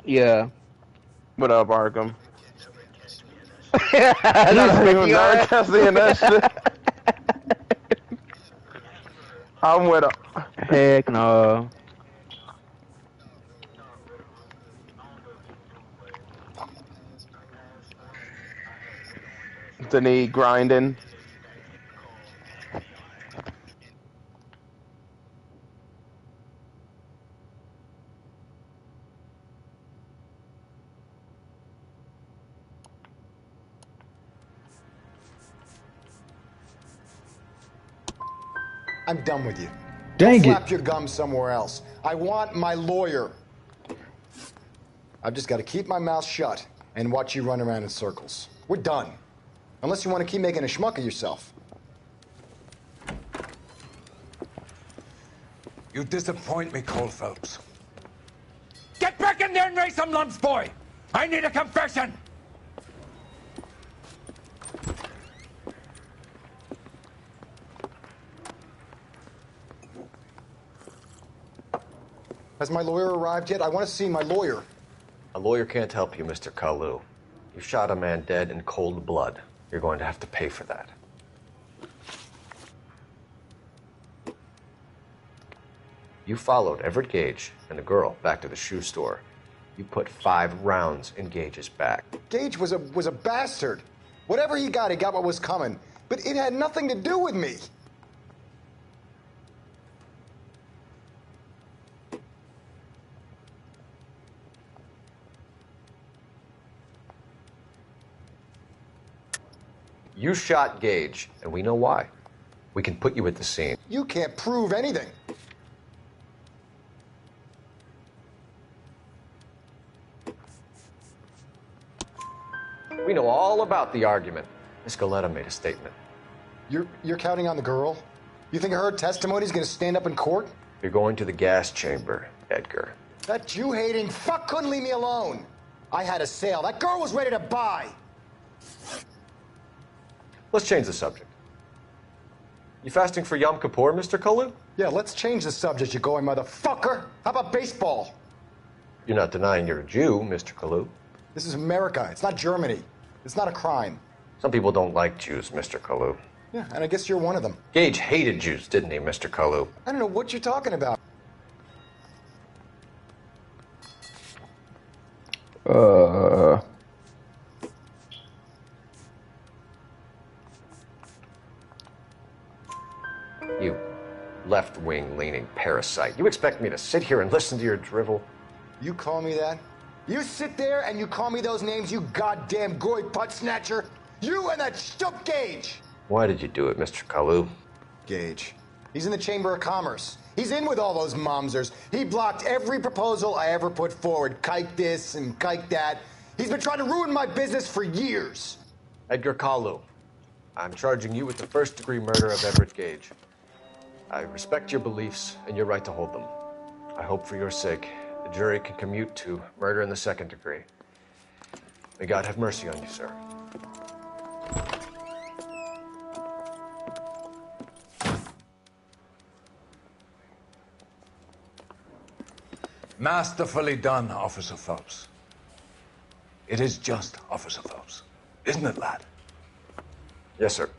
Yeah. What up, Arkham? Not even Arkham seeing that shit. I'm with a Heck no. Denis grinding. I'm done with you. Dang Go it. flap your gum somewhere else. I want my lawyer. I've just got to keep my mouth shut and watch you run around in circles. We're done. Unless you want to keep making a schmuck of yourself. You disappoint me, cold folks. Get back in there and raise some lumps, boy! I need a confession! Has my lawyer arrived yet? I want to see my lawyer. A lawyer can't help you, Mr. Kalu. You shot a man dead in cold blood. You're going to have to pay for that. You followed Everett Gage and the girl back to the shoe store. You put 5 rounds in Gage's back. Gage was a bastard. Whatever he got what was coming. But it had nothing to do with me. You shot Gage, and we know why. We can put you at the scene. You can't prove anything. We know all about the argument. Miss Goleta made a statement. You're counting on the girl? You think her testimony's gonna stand up in court? You're going to the gas chamber, Edgar. That Jew-hating fuck couldn't leave me alone. I had a sale. That girl was ready to buy. Let's change the subject. You fasting for Yom Kippur, Mr. Kalu? Yeah, let's change the subject, you going motherfucker. How about baseball? You're not denying you're a Jew, Mr. Kalu. This is America. It's not Germany. It's not a crime. Some people don't like Jews, Mr. Kalu. Yeah, and I guess you're one of them. Gage hated Jews, didn't he, Mr. Kalu? I don't know what you're talking about. You left-wing leaning parasite. You expect me to sit here and listen to your drivel? You call me that? You sit there and you call me those names, you goddamn goy butt snatcher? You and that shtup Gage! Why did you do it, Mr. Kalu? Gage. He's in the Chamber of Commerce. He's in with all those momsers. He blocked every proposal I ever put forward. Kike this and kike that. He's been trying to ruin my business for years. Edgar Kalu, I'm charging you with the first-degree murder of Everett Gage. I respect your beliefs and your right to hold them. I hope for your sake the jury can commute to murder in the second degree. May God have mercy on you, sir. Masterfully done, Officer Phelps. It is just, Officer Phelps. Isn't it, lad? Yes, sir.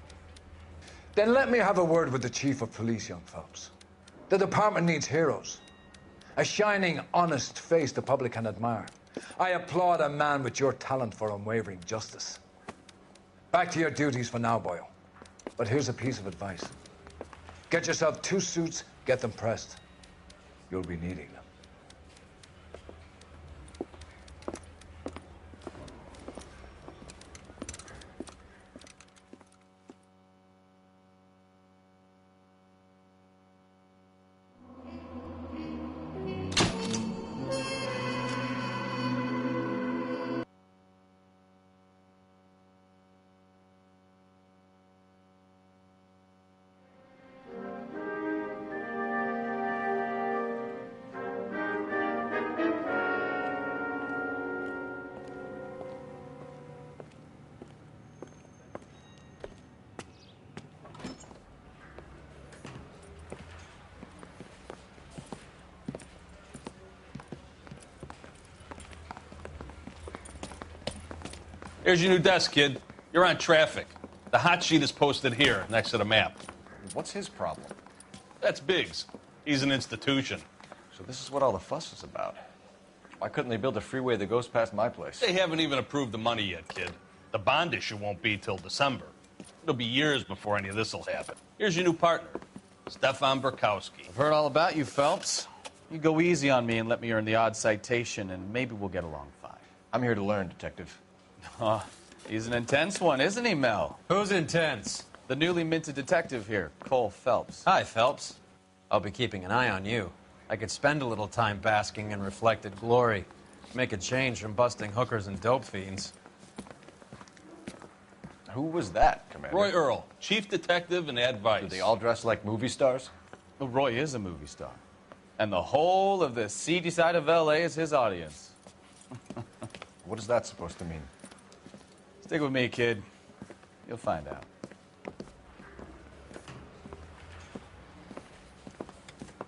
Then let me have a word with the Chief of Police, young Phelps. The department needs heroes. A shining, honest face the public can admire. I applaud a man with your talent for unwavering justice. Back to your duties for now, Boyle. But here's a piece of advice. Get yourself 2 suits, get them pressed. You'll be needing them. Here's your new desk, kid. You're on traffic. The hot sheet is posted here, next to the map. What's his problem? That's Biggs. He's an institution. So this is what all the fuss is about. Why couldn't they build a freeway that goes past my place? They haven't even approved the money yet, kid. The bond issue won't be till December. It'll be years before any of this will happen. Here's your new partner, Stefan Burkowski. I've heard all about you, Phelps. You go easy on me and let me earn the odd citation, and maybe we'll get along fine. I'm here to learn, Detective. Oh, he's an intense one, isn't he, Mel? Who's intense? The newly minted detective here, Cole Phelps. Hi, Phelps. I'll be keeping an eye on you. I could spend a little time basking in reflected glory. Make a change from busting hookers and dope fiends. Who was that, Commander? Roy Earl, chief detective and advice. Do they all dress like movie stars? Well, Roy is a movie star. And the whole of the seedy side of L.A. is his audience. What is that supposed to mean? Stick with me, kid. You'll find out.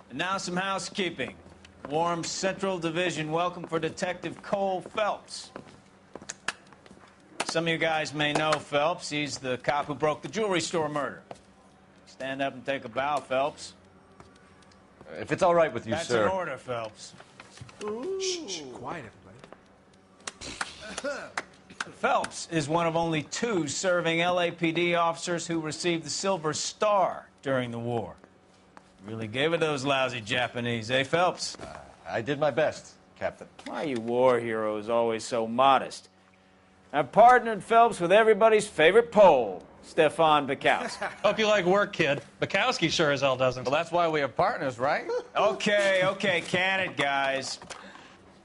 And now some housekeeping. Warm Central Division welcome for Detective Cole Phelps. Some of you guys may know Phelps. He's the cop who broke the jewelry store murder. Stand up and take a bow, Phelps. If it's all right with you, That's sir. That's an order, Phelps. Shh, quiet, everybody. Phelps is one of only 2 serving LAPD officers who received the Silver Star during the war. Really gave it those lousy Japanese, eh, Phelps? I did my best, Captain. Why are you war heroes always so modest? I've partnered Phelps with everybody's favorite Pole, Stefan Burkowski. Hope you like work, kid. Bukowski sure as hell doesn't. Well, that's why we have partners, right? Okay, can it, guys.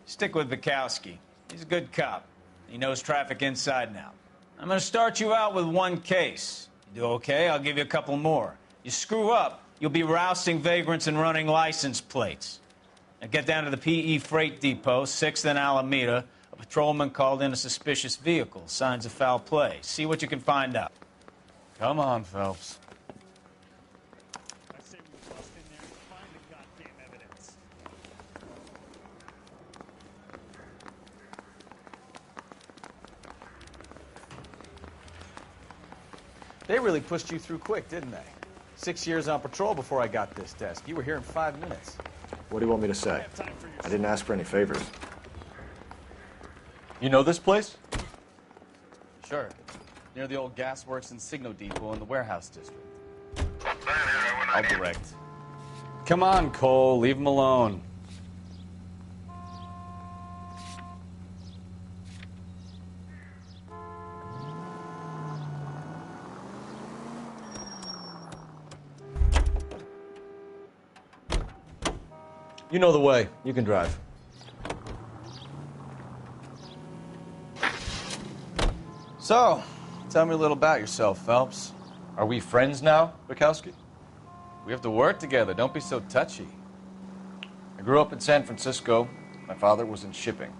Stick with Bukowski. He's a good cop. He knows traffic inside and out. I'm going to start you out with one case. You do okay, I'll give you a couple more. You screw up, you'll be rousting vagrants and running license plates. Now get down to the PE Freight Depot, 6th and Alameda. A patrolman called in a suspicious vehicle. Signs of foul play. See what you can find out. Come on, Phelps. They really pushed you through quick, didn't they? 6 years on patrol before I got this desk. You were here in 5 minutes. What do you want me to say? I didn't ask for any favors. You know this place? Sure. Near the old gasworks and Signo Depot in the warehouse district. I'll direct. Come on, Cole. Leave him alone. You know the way. You can drive. So, tell me a little about yourself, Phelps. Are we friends now, Bukowski? We have to work together. Don't be so touchy. I grew up in San Francisco. My father was in shipping.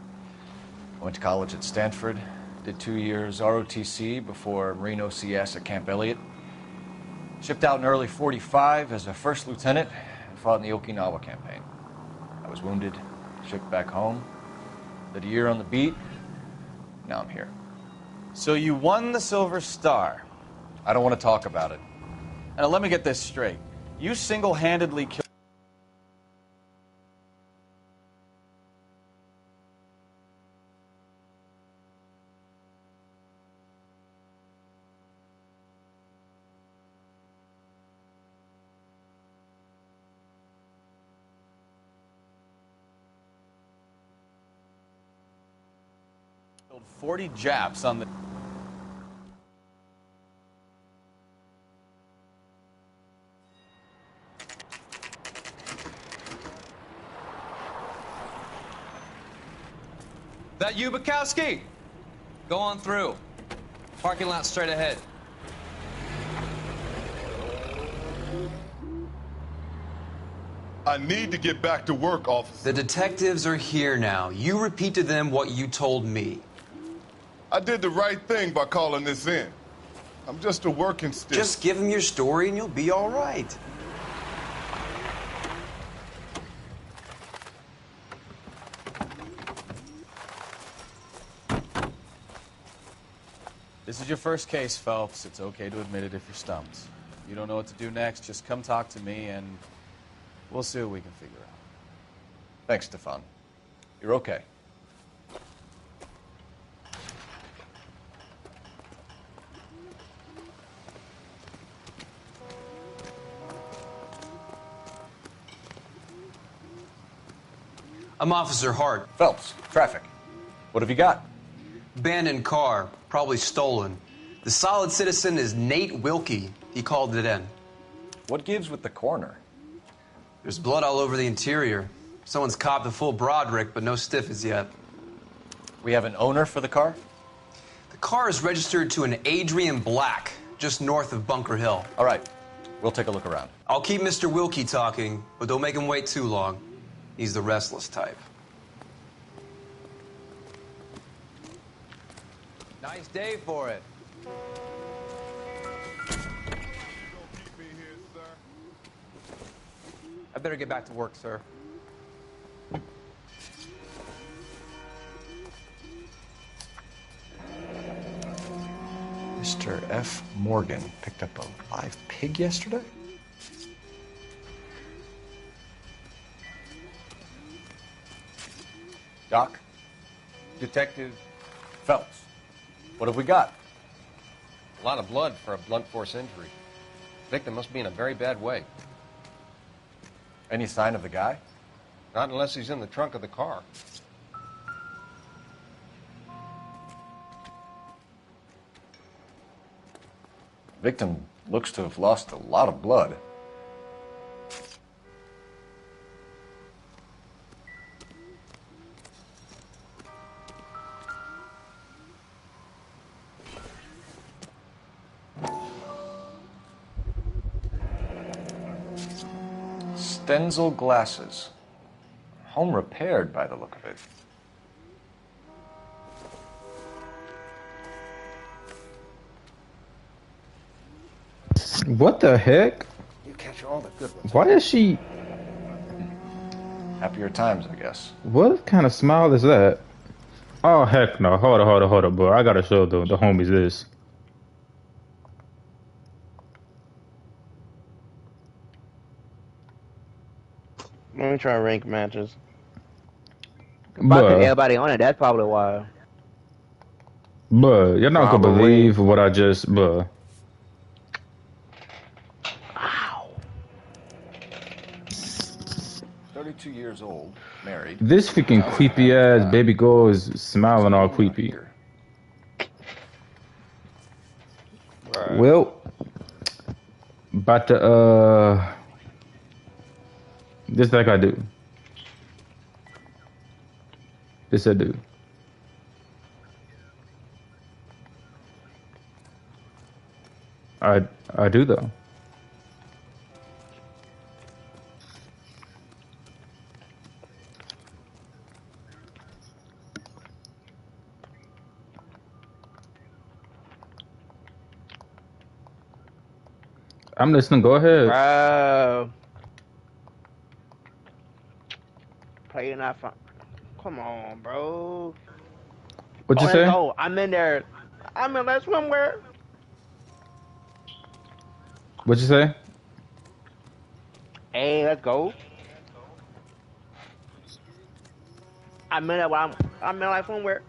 I went to college at Stanford, did 2 years ROTC before Marine OCS at Camp Elliott. Shipped out in early '45 as a first lieutenant and fought in the Okinawa campaign. I was wounded, shipped back home, did a year on the beat. Now I'm here. So you won the Silver Star. I don't want to talk about it. Now let me get this straight. You single-handedly killed... killed 40 Japs on the... That you, Bukowski? Go on through. Parking lot straight ahead. I need to get back to work, officer. The detectives are here now. You repeat to them what you told me. I did the right thing by calling this in. I'm just a working stick. Just give them your story and you'll be all right. This is your first case, Phelps. It's okay to admit it if you're stumped. You don't know what to do next, just come talk to me and we'll see what we can figure out. Thanks, Stefan. You're okay. I'm Officer Hart. Phelps, traffic. What have you got? Abandoned car, probably stolen. The solid citizen is Nate Wilkie. He called it in. What gives with the coroner? There's blood all over the interior. Someone's copped a full Broderick, but no stiff as yet. We have an owner for the car? The car is registered to an Adrian Black, just north of Bunker Hill. All right, we'll take a look around. I'll keep Mr. Wilkie talking, but don't make him wait too long. He's the restless type. Nice day for it. I better get back to work, sir. Mr. F. Morgan picked up a live pig yesterday? Doc? Detective Phelps. What have we got? A lot of blood for a blunt force injury. Victim must be in a very bad way. Any sign of the guy? Not unless he's in the trunk of the car. Victim looks to have lost a lot of blood. Stenzel glasses. Home repaired by the look of it. What the heck? You catch all the good ones. Why is she... Happier times, I guess. What kind of smile is that? Oh, heck no. Hold up, bro. I gotta show the homies this. Let me try rank matches. But I think everybody on it, that's probably why. Bruh, you're not gonna Probably. believe what I just... Bruh. 32 years old, married. This freaking creepy ass baby girl is smiling all creepy. Right. Well, about to this like I do. This I do. I do though. I'm listening. Go ahead. Bro. Playing that fun. Come on, bro. What'd you Let's say? go. I'm in there. I'm in that swimwear. What'd you say? Hey, let's go. I'm in that. I'm in that swimwear.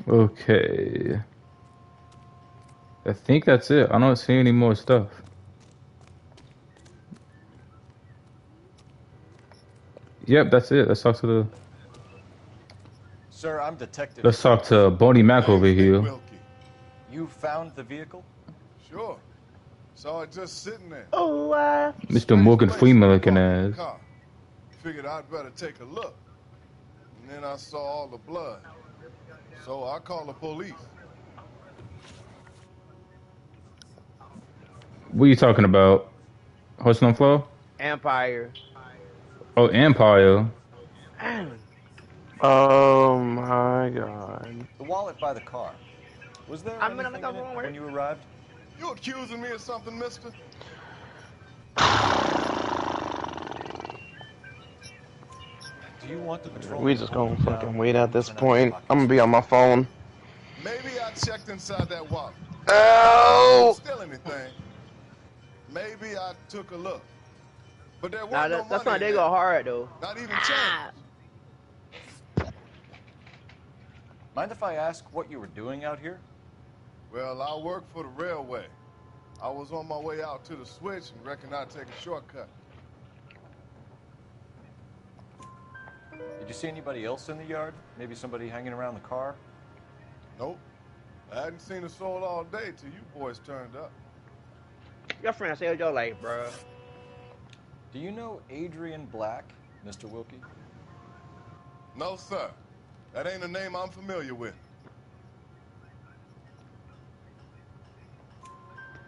Okay. I think that's it. I don't see any more stuff. Yep, that's it. Let's talk to the... Sir, I'm Detective. Let's talk to Boney Mac over here. You found the vehicle? Sure. Saw it just sitting there. Oh, Mr. Morgan Freeman looking ass. Figured I'd better take a look. And then I saw all the blood. So I called the police. What are you talking about? Horse on floor? Empire. Oh, Empire. Oh my god. The wallet by the car. Was there I'm anything in it when you arrived? You accusing me of something, mister? Do you want the patrol? We just gonna fucking wait at this point. I'm gonna be on my phone. Maybe I checked inside that wallet. Oh! Didn't steal anything. Maybe I took a look. But there wasn't no money. That's not they go hard though. Not even change. Mind if I ask what you were doing out here? Well, I work for the railway. I was on my way out to the switch and reckoned I'd take a shortcut. Did you see anybody else in the yard? Maybe somebody hanging around the car? Nope. I hadn't seen a soul all day till you boys turned up. Your friend saved your life, bro. Do you know Adrian Black, Mr. Wilkie? No, sir. That ain't a name I'm familiar with.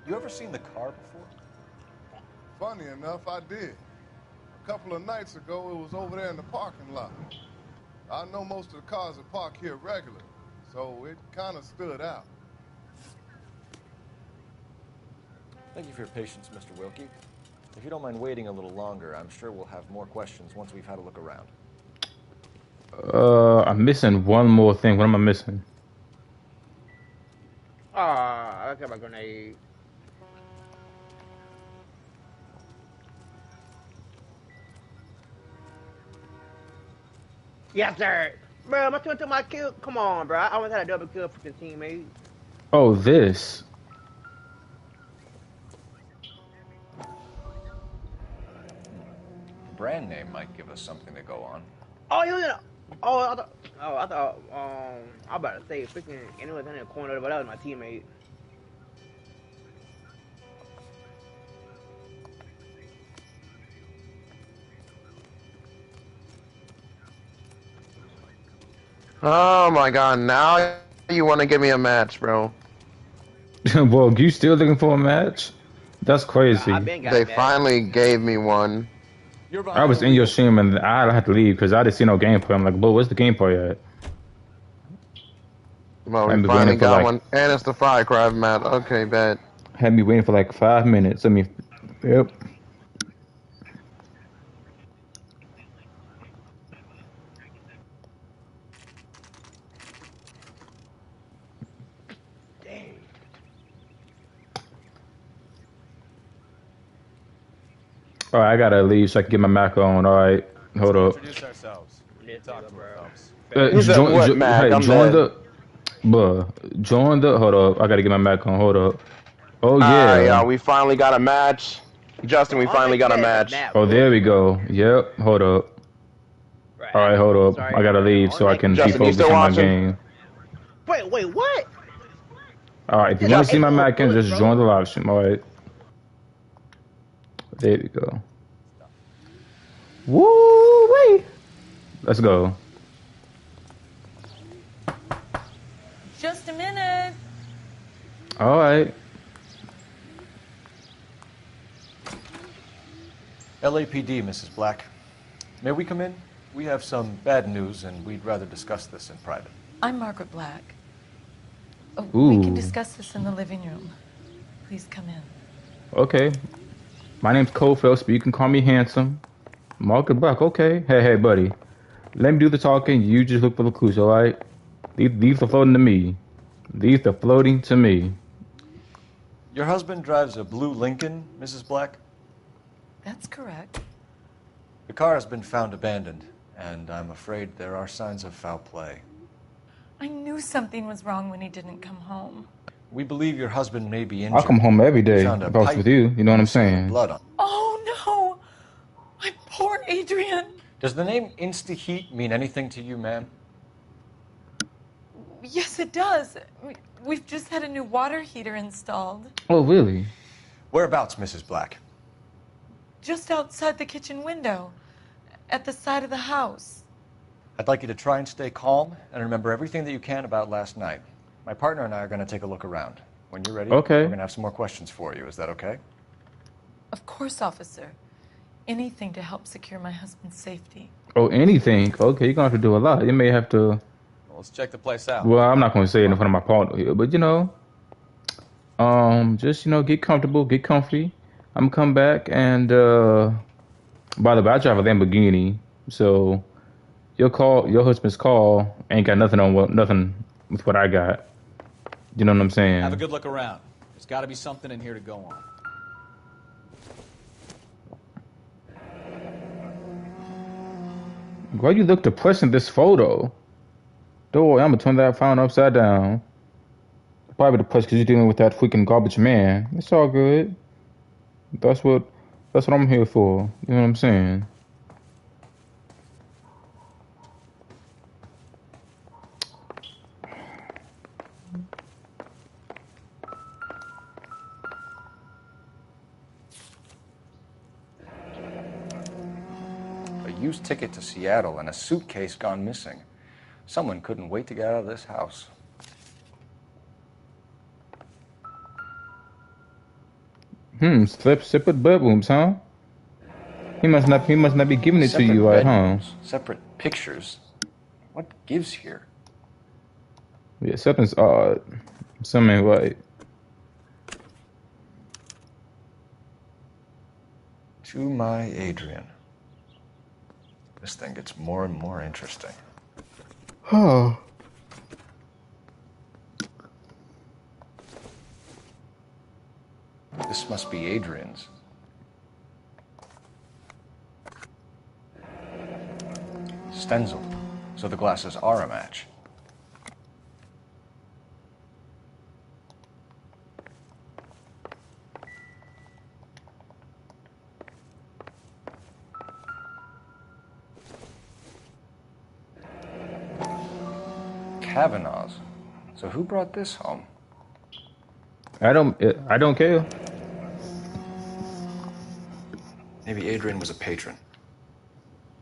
You ever seen the car before? Funny enough, I did. A couple of nights ago, it was over there in the parking lot. I know most of the cars that park here regularly, so it kind of stood out. Thank you for your patience, Mr. Wilkie. If you don't mind waiting a little longer, I'm sure we'll have more questions once we've had a look around. I'm missing one more thing. What am I missing? I got my grenade. Yes, sir. Bro, my took my kill. Come on, bro. I always had a double kill for the teammate. Oh, this. brand name might give us something to go on. Oh, you know. I thought, I about to say, freaking, anyone in the corner, but that was my teammate. Oh my god, now you want to give me a match, bro. Well, you still looking for a match? That's crazy. They finally gave me one. I was in your stream and I had to leave because I didn't see no gameplay. I'm like, bro, where's the gameplay at? Well, Had we me finally waiting for got like, one, and it's the Firecraft mat. Okay, bet. had me waiting for like 5 minutes. I mean, yep. All right, I gotta leave so I can get my Mac on. All right, hold up. Introduce ourselves. Talk to him, Phelps. You said what, Mac? Hey, I'm join dead. join the. Hold up, I gotta get my Mac on. Hold up. Oh Alright, yeah. y'all, we finally got a match. Justin, we finally got a match. Oh, there we go. Yep. Hold up. All right, hold up. I gotta leave so I can be Justin, you focused still on my watching? game. Wait, what? All right, if you want to see my Mac in, just join the live stream. All right. There we go. Woo wee. Let's go. Just a minute. All right. LAPD, Mrs. Black. May we come in? We have some bad news, and we'd rather discuss this in private. I'm Margaret Black. Oh, Ooh. we can discuss this in the living room. Please come in. Okay. My name's Cole Phelps, but you can call me Handsome. Market Black, okay. Hey, buddy. Let me do the talking. You just look for the clues, all right? Leave the floating to me. Leave the floating to me. Your husband drives a blue Lincoln, Mrs. Black? That's correct. The car has been found abandoned, and I'm afraid there are signs of foul play. I knew something was wrong when he didn't come home. We believe your husband may be injured. I'll come home every day We found a if I was pipe with you. You know what I'm saying? blood on. Oh, no! My poor Adrian! Does the name Insta-Heat mean anything to you, ma'am? Yes, it does. We've just had a new water heater installed. Oh, really? Whereabouts, Mrs. Black? Just outside the kitchen window. At the side of the house. I'd like you to try and stay calm and remember everything that you can about last night. My partner and I are going to take a look around. When you're ready, Okay. we're going to have some more questions for you. Is that okay? Of course, officer. Anything to help secure my husband's safety. Oh, anything? Okay, you're going to have to do a lot. You may have to... Well, let's check the place out. Well, I'm not going to say it in front of my partner here, but, just, get comfortable, get comfy. I'm going to come back and, by the way, I drive a Lamborghini, so your husband's call ain't got nothing with what I got. You know what I'm saying? Have a good look around. There's got to be something in here to go on. Why you look depressed in this photo? Don't worry, I'm gonna turn that phone upside down. Probably depressed because you're dealing with that freaking garbage man. It's all good. That's what I'm here for. You know what I'm saying? A used ticket to Seattle and a suitcase gone missing. Someone couldn't wait to get out of this house. Separate bedrooms, huh? He must not be giving it to you right, huh? Separate pictures. What gives here? Yeah, something's odd. Something right. To my Adrian. This thing gets more and more interesting. Oh. This must be Adrian's. Stenzel. So the glasses are a match. Kavanaughs. So who brought this home? I don't care. Maybe Adrian was a patron.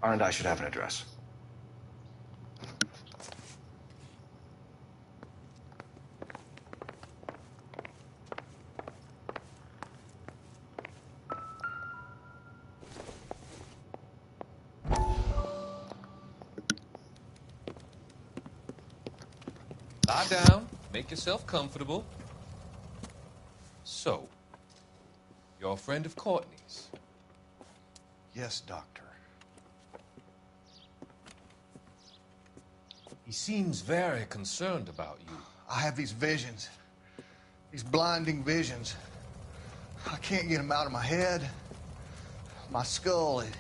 And I should have an address. Lie down. Make yourself comfortable. So, you're a friend of Courtney's? Yes, Doctor. He seems very concerned about you. I have these visions. These blinding visions. I can't get them out of my head. My skull, it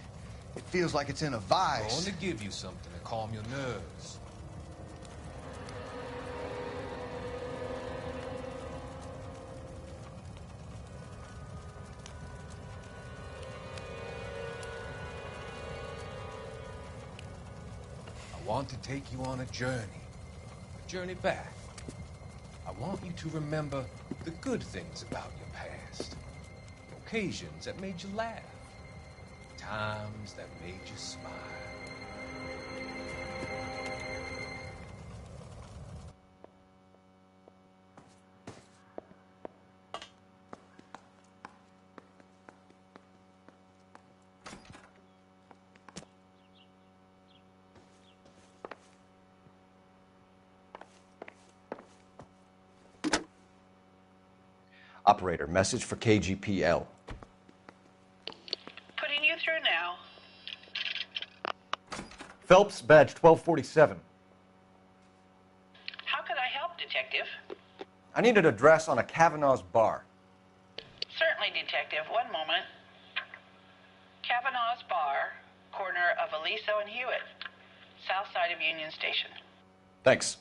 feels like it's in a I vice. want to give you something to calm your nerves. I want to take you on a journey back. I want you to remember the good things about your past, occasions that made you laugh, times that made you smile. Operator, message for KGPL. Putting you through now. Phelps, badge 1247. How could I help, Detective? I need an address on a Kavanaugh's bar. Certainly, Detective. One moment. Kavanaugh's Bar, corner of Aliso and Hewitt, south side of Union Station. Thanks.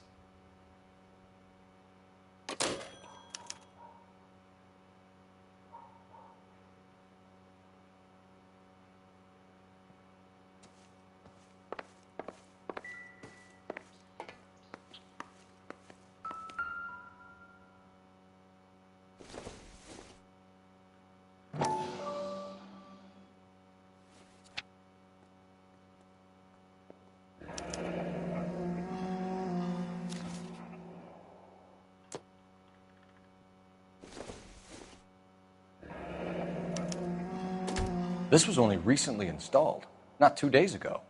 This was only recently installed, not 2 days ago.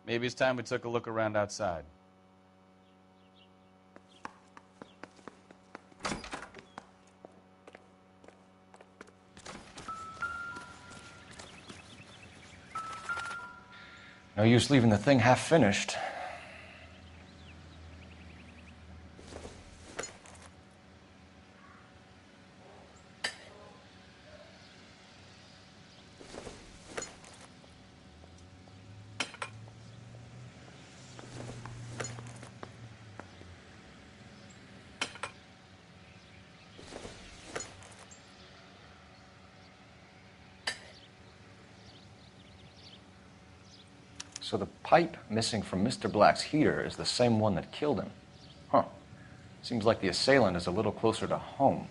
Maybe it's time we took a look around outside. No use leaving the thing half finished. So the pipe missing from Mr. Black's heater is the same one that killed him. Huh. Seems like the assailant is a little closer to home.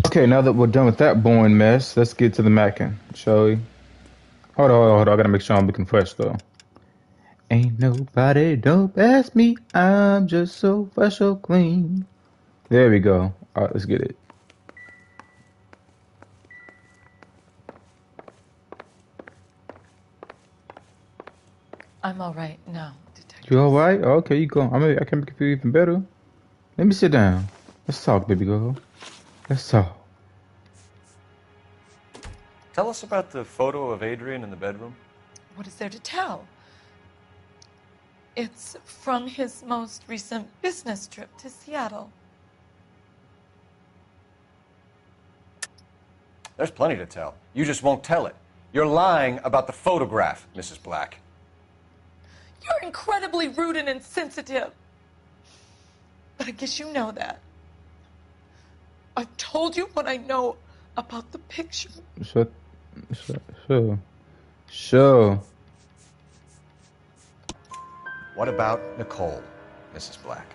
Okay, now that we're done with that boring mess, let's get to the macking, shall we? Hold on. I gotta make sure I'm looking fresh, though. Ain't nobody don't ask me, I'm just so fresh, so clean. There we go. All right, let's get it. I'm all right now, Detective. You all right? Okay, you go. I can make you feel even better. Let me sit down. Let's talk, baby girl. Let's talk. Tell us about the photo of Adrian in the bedroom. What is there to tell? It's from his most recent business trip to Seattle. There's plenty to tell. You just won't tell it. You're lying about the photograph, Mrs. Black. You're incredibly rude and insensitive. But I guess you know that. I've told you what I know about the picture. Sure. Sure. What about Nicole, Mrs. Black?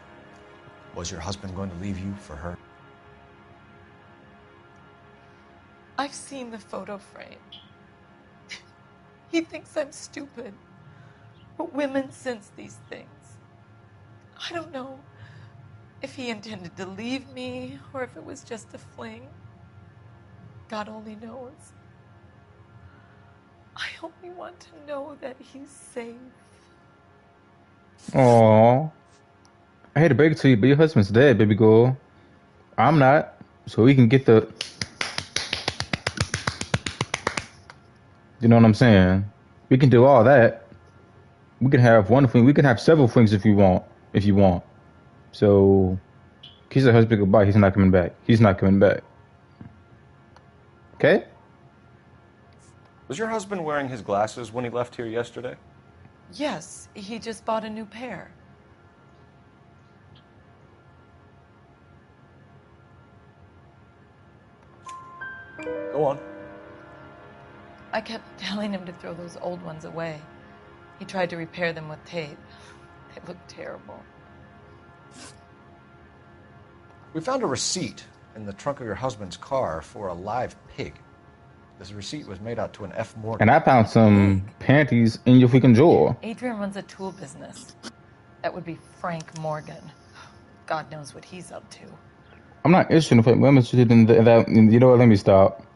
Was your husband going to leave you for her? I've seen the photo frame. He thinks I'm stupid. But women sense these things. I don't know if he intended to leave me or if it was just a fling. God only knows. I only want to know that he's safe. Aww. I hate to break it to you, but your husband's dead, baby girl. I'm not. So we can get the... You know what I'm saying? We can do all that. We can have one thing. We can have several things if you want. If you want. So, kiss your husband goodbye. He's not coming back. He's not coming back. Okay? Was your husband wearing his glasses when he left here yesterday? Yes, he just bought a new pair. Go on. I kept telling him to throw those old ones away. He tried to repair them with tape. They looked terrible. We found a receipt in the trunk of your husband's car for a live pig. This receipt was made out to an F. Morgan. And I found some panties in your freaking drawer. Adrian runs a tool business. That would be Frank Morgan. God knows what he's up to. I'm not interested in I'm interested in that. You know what? Let me stop.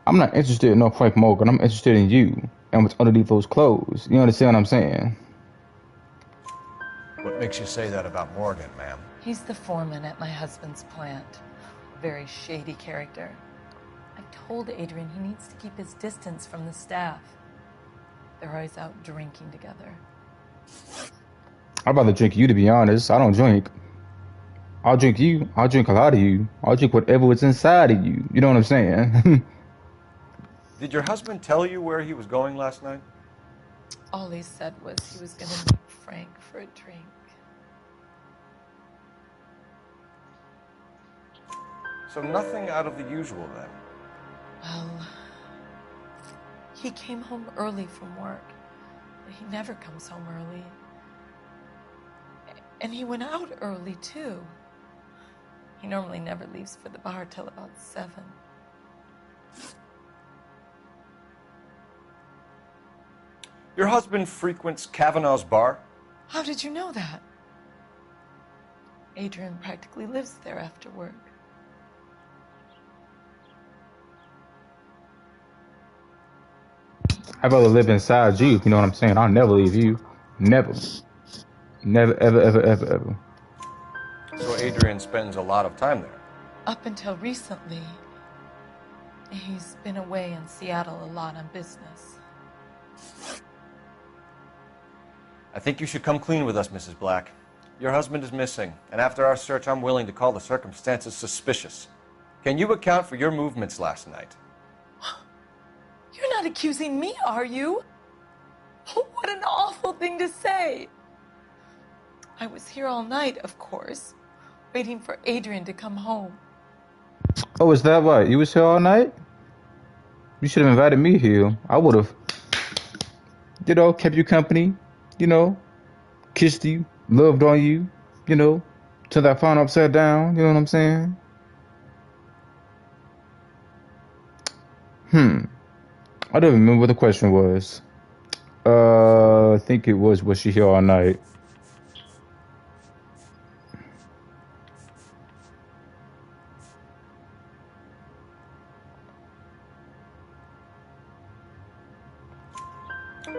I'm not interested in no Frank Morgan. I'm interested in you and what's underneath those clothes. You understand what I'm saying? What makes you say that about Morgan, ma'am? He's the foreman at my husband's plant. A very shady character. I told Adrian he needs to keep his distance from the staff. They're always out drinking together. I'd rather drink you, to be honest. I don't drink. I'll drink you. I'll drink a lot of you. I'll drink whatever was inside of you. You know what I'm saying? Did your husband tell you where he was going last night? All he said was he was going to meet Frank for a drink. So nothing out of the usual then? Well, he came home early from work. He never comes home early. And he went out early, too. He normally never leaves for the bar till about 7. Your husband frequents Kavanaugh's bar? How did you know that? Adrian practically lives there after work. I'd rather live inside you. You know what I'm saying? I'll never leave you. Never. Never, ever, ever, ever, ever. So Adrian spends a lot of time there? Up until recently, he's been away in Seattle a lot on business. I think you should come clean with us, Mrs. Black. Your husband is missing, and after our search, I'm willing to call the circumstances suspicious. Can you account for your movements last night? You're not accusing me, are you? What an awful thing to say. I was here all night, of course, waiting for Adrian to come home. Oh, is that right? You was here all night? You should have invited me here. I would have, kept you company, kissed you, loved on you, till that phone upside down, you know what I'm saying? I don't remember what the question was. I think it was she here all night?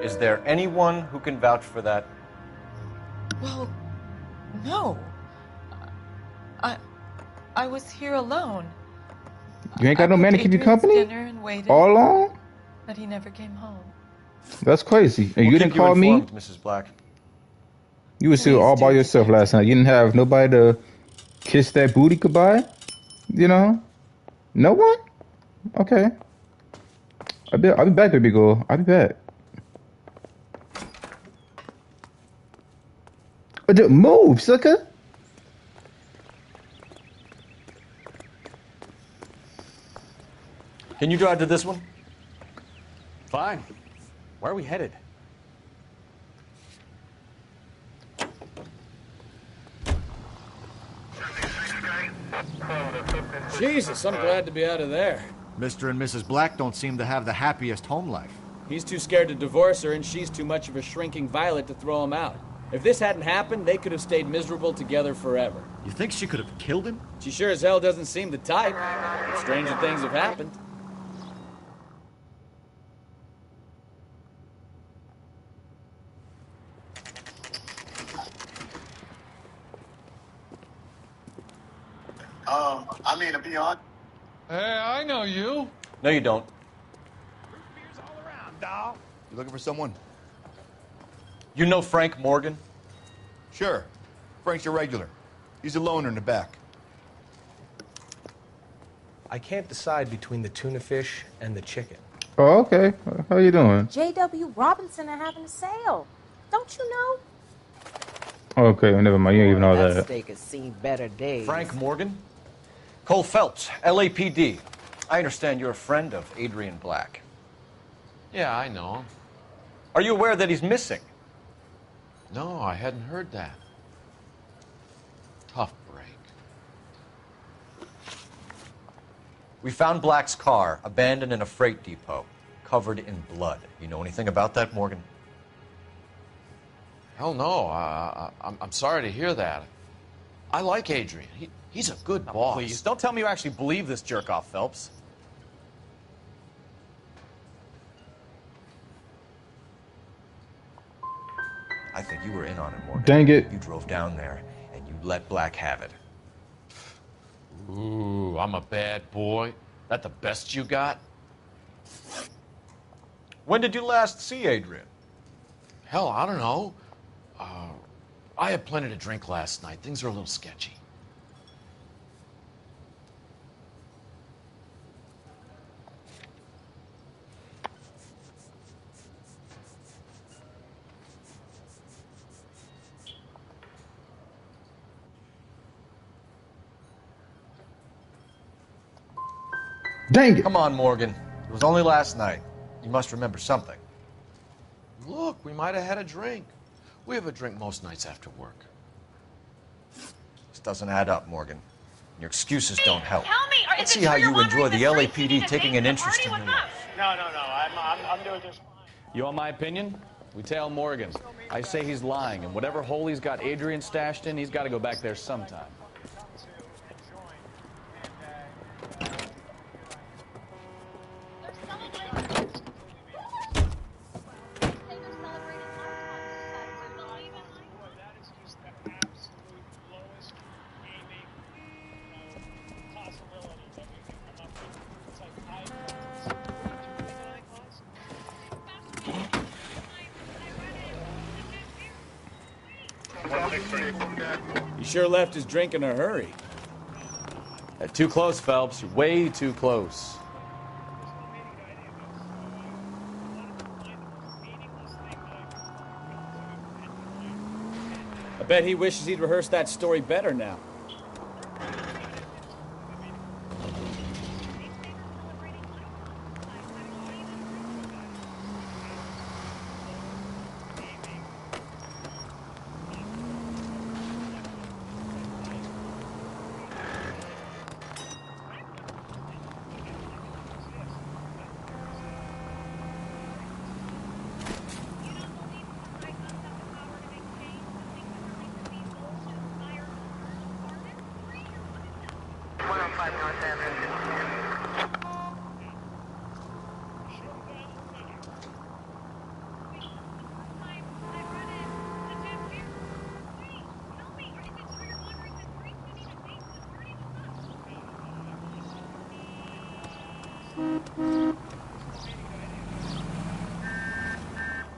Is there anyone who can vouch for that? Well, no. I was here alone. You ain't got no man to keep you company? And waited, all alone? But he never came home. That's crazy. And We'll you didn't call me? Mrs. Black. You was here all by yourself last night. You didn't have nobody to kiss that booty goodbye? No one? Okay. I'll be back, baby girl. I'll be back. Move, sucker. Can you drive to this one? Fine. Where are we headed? Jesus, I'm glad to be out of there. Mr. and Mrs. Black don't seem to have the happiest home life. He's too scared to divorce her, and she's too much of a shrinking violet to throw him out. If this hadn't happened, they could have stayed miserable together forever. You think she could have killed him? She sure as hell doesn't seem the type. Stranger things have happened. I mean, to be honest. Hey, I know you. No, you don't. You looking for someone? You know Frank Morgan? Sure. Frank's your regular. He's a loner in the back. I can't decide between the tuna fish and the chicken. Oh, okay. How you doing? J.W. Robinson are having a sale. Don't you know? Okay, never mind. You don't even know That that. steak has seen better days. Frank Morgan? Cole Phelps, LAPD. I understand you're a friend of Adrian Black. Yeah, I know him. Are you aware that he's missing? No, I hadn't heard that. Tough break. We found Black's car abandoned in a freight depot, covered in blood. You know anything about that, Morgan? Hell no. I'm sorry to hear that. I like Adrian. He's a good boss. Please, don't tell me you actually believe this jerk-off, Phelps. I think you were in on it, Morgan. Dang it. You drove down there, and you let Black have it. Ooh, I'm a bad boy. That the best you got? When did you last see Adrian? Hell, I don't know. I had plenty to drink last night. Things are a little sketchy. Dang it. Come on, Morgan. It was only last night. You must remember something. Look, we might have had a drink. We have a drink most nights after work. This doesn't add up, Morgan. Your excuses don't help. Tell me, Let's see how you enjoy the LAPD taking an interest in your life. No. I'm doing just fine. You want my opinion? We tail Morgan. I say he's lying, and whatever hole he's got Adrian stashed in, he's got to go back there sometime. He sure left his drink in a hurry. Too close, Phelps. You're way too close. I bet he wishes he'd rehearsed that story better now.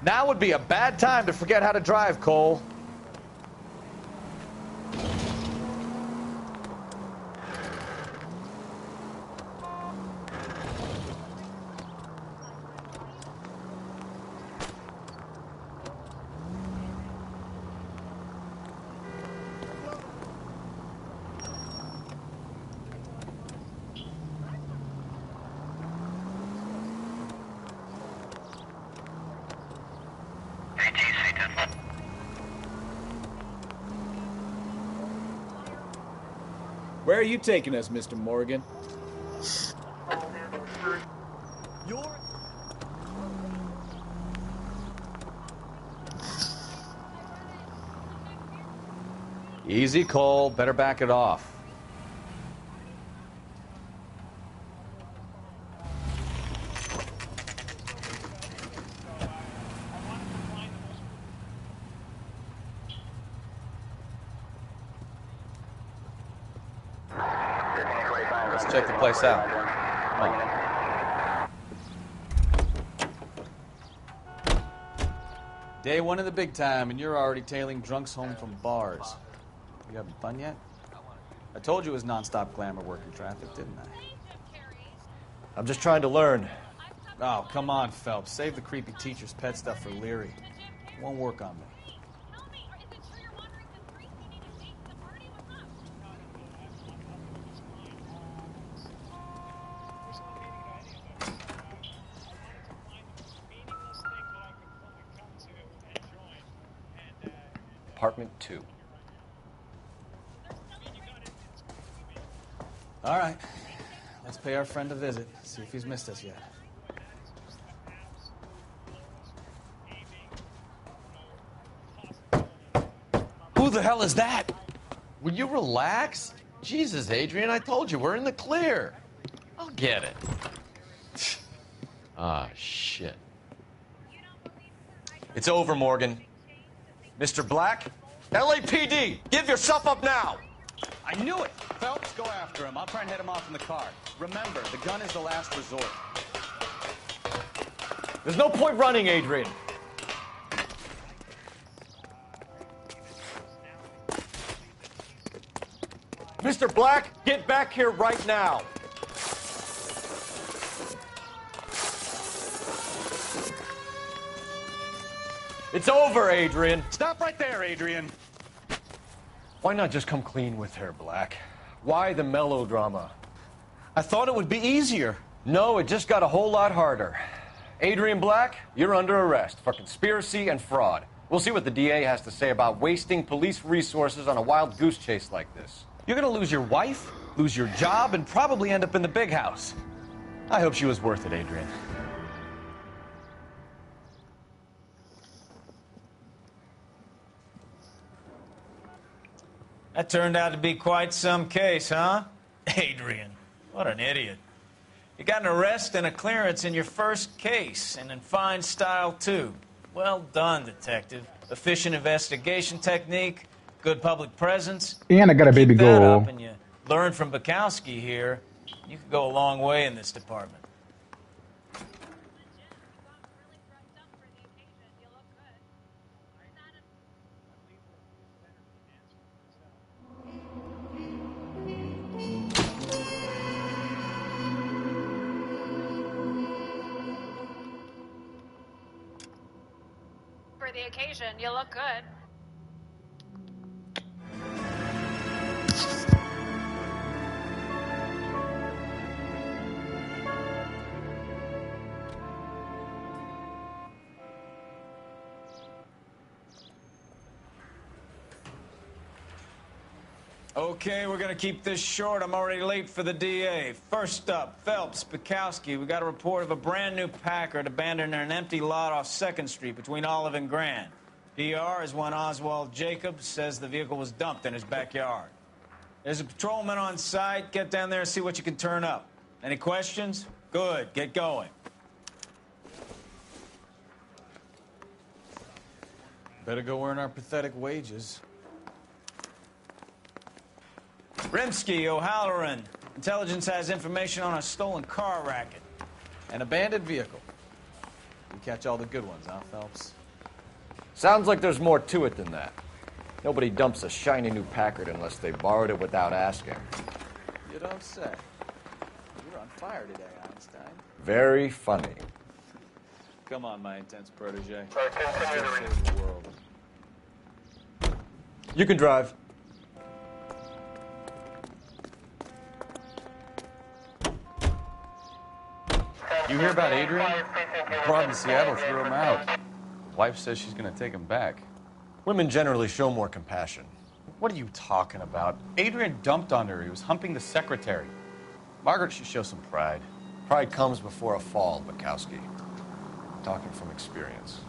Now would be a bad time to forget how to drive, Cole. Where are you taking us, Mr. Morgan? Easy, Cole. Better back it off. Let's check the place out. Come on. Day one of the big time, and you're already tailing drunks home from bars. You having fun yet? I told you it was non-stop glamour working traffic, didn't I? I'm just trying to learn. Oh, come on, Phelps. Save the creepy teacher's pet stuff for Leary. It won't work on me. Apartment 2. All right. Let's pay our friend a visit. See if he's missed us yet. Who the hell is that? Will you relax? Jesus, Adrian, I told you, we're in the clear. I'll get it. Ah, shit. It's over, Morgan. Mr. Black? LAPD! Give yourself up now! I knew it! Phelps, go after him. I'll try and head him off in the car. Remember, the gun is the last resort. There's no point running, Adrian. Mr. Black, get back here right now. It's over, Adrian. Stop right there, Adrian. Why not just come clean with her, Black? Why the melodrama? I thought it would be easier. No, it just got a whole lot harder. Adrian Black, you're under arrest for conspiracy and fraud. We'll see what the DA has to say about wasting police resources on a wild goose chase like this. You're gonna lose your wife, lose your job, and probably end up in the big house. I hope she was worth it, Adrian. That turned out to be quite some case, huh? Adrian, what an idiot. You got an arrest and a clearance in your first case, and in fine style, too. Well done, detective. Efficient investigation technique, good public presence. And I got a baby Keep that girl. up and you learn from Bukowski here, you could go a long way in this department. For the occasion, you look good. Okay, we're gonna keep this short. I'm already late for the DA. First up, Phelps, Bukowski. We got a report of a brand new Packard abandoned in an empty lot off 2nd Street between Olive and Grand. PR is one Oswald Jacobs says the vehicle was dumped in his backyard. There's a patrolman on site. Get down there and see what you can turn up. Any questions? Good, get going. Better go earn our pathetic wages. Rimsky, O'Halloran. Intelligence has information on a stolen car racket. An abandoned vehicle. We catch all the good ones, huh, Phelps? Sounds like there's more to it than that. Nobody dumps a shiny new Packard unless they borrowed it without asking. You don't say. You're on fire today, Einstein. Very funny. Come on, my intense protege. Let's go save the world. You can drive. You hear about Adrian? Brought him to Seattle, threw him out. Wife says she's gonna take him back. Women generally show more compassion. What are you talking about? Adrian dumped on her. He was humping the secretary. Margaret should show some pride. Pride comes before a fall, Bukowski. Talking from experience.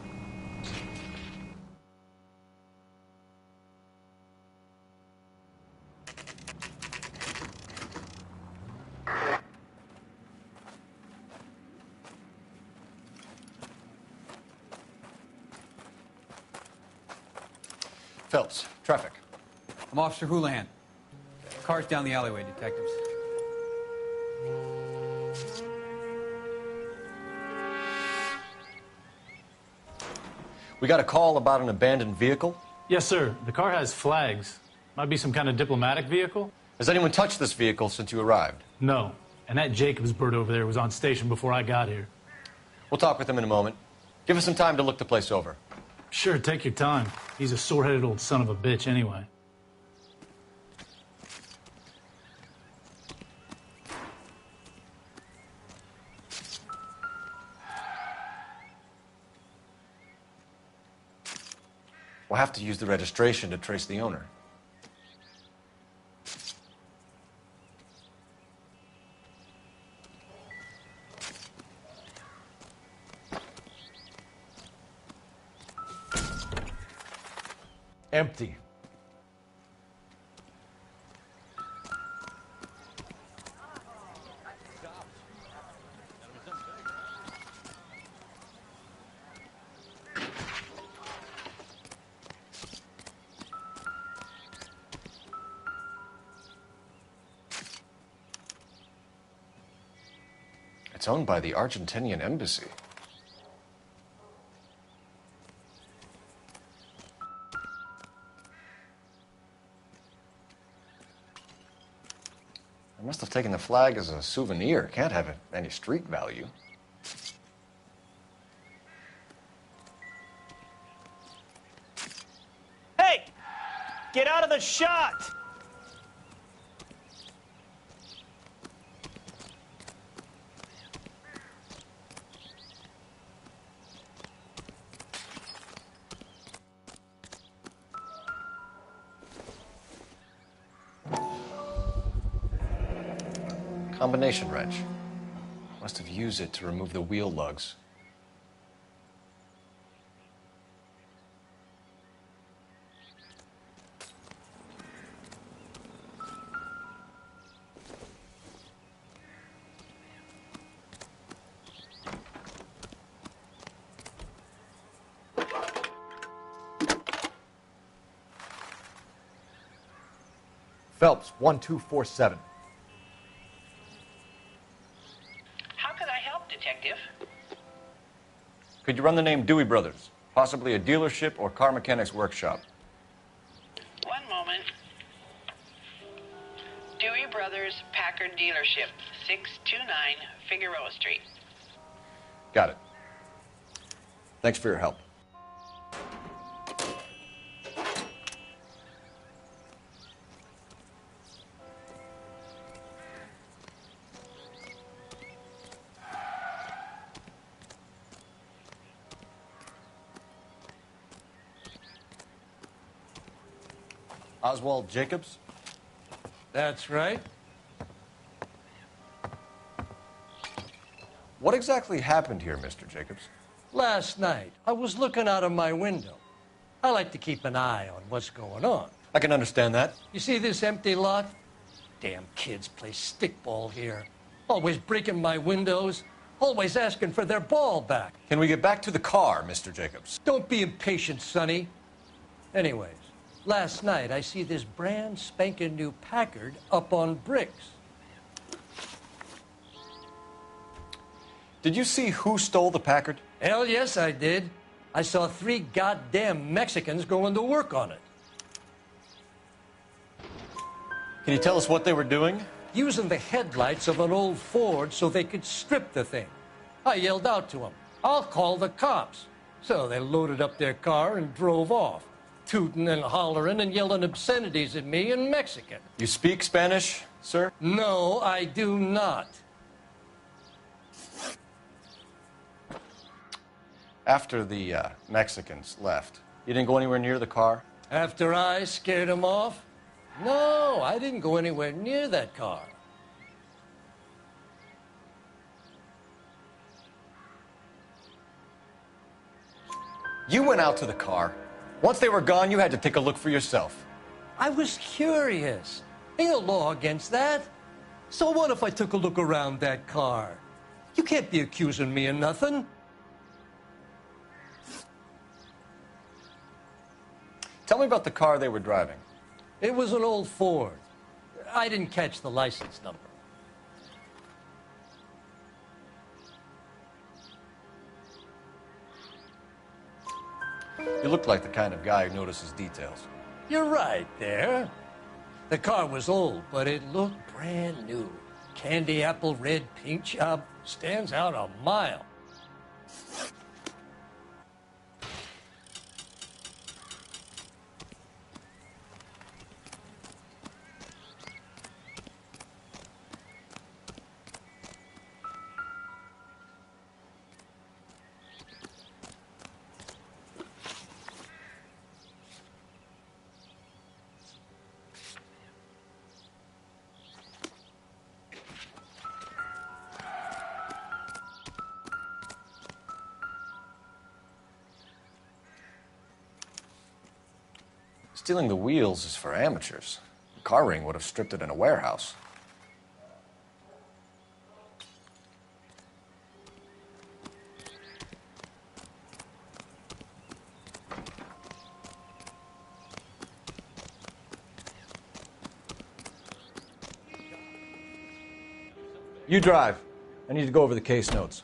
Phelps, traffic. I'm Officer Houlihan. Car's down the alleyway, detectives. We got a call about an abandoned vehicle. Yes, sir. The car has flags. Might be some kind of diplomatic vehicle. Has anyone touched this vehicle since you arrived? No. And that Jacobs bird over there was on station before I got here. We'll talk with him in a moment. Give us some time to look the place over. Sure, take your time. He's a sore-headed old son of a bitch anyway. We'll have to use the registration to trace the owner. Empty. It's owned by the Argentinian embassy. I must have taken the flag as a souvenir. Can't have any street value. Hey! Get out of the shot! Combination wrench. Must have used it to remove the wheel lugs. Phelps, 1247. How could I help, Detective? Could you run the name Dewey Brothers? Possibly a dealership or car mechanics workshop. One moment. Dewey Brothers Packard Dealership, 629 Figueroa Street. Got it. Thanks for your help. Oswald Jacobs? That's right. What exactly happened here, Mr. Jacobs? Last night, I was looking out of my window. I like to keep an eye on what's going on. I can understand that. You see this empty lot? Damn kids play stickball here. Always breaking my windows, always asking for their ball back. Can we get back to the car, Mr. Jacobs? Don't be impatient, Sonny. Anyways, last night I see this brand spanking new Packard up on bricks. Did you see who stole the Packard? Hell yes, I did. I saw 3 goddamn Mexicans going to work on it. Can you tell us what they were doing? Using the headlights of an old Ford so they could strip the thing. I yelled out to them, "I'll call the cops." So they loaded up their car and drove off, tooting and hollering and yelling obscenities at me in Mexican. You speak Spanish, sir? No, I do not. After the Mexicans left, you didn't go anywhere near the car? After I scared him off? No, I didn't go anywhere near that car. You went out to the car. Once they were gone, you had to take a look for yourself. I was curious. Ain't no law against that. So what if I took a look around that car? You can't be accusing me of nothing. Tell me about the car they were driving. It was an old Ford. I didn't catch the license number. You look like the kind of guy who notices details. You're right there. The car was old, but it looked brand new. Candy apple red paint job stands out a mile. Stealing the wheels is for amateurs. The car ring would have stripped it in a warehouse. You drive. I need to go over the case notes.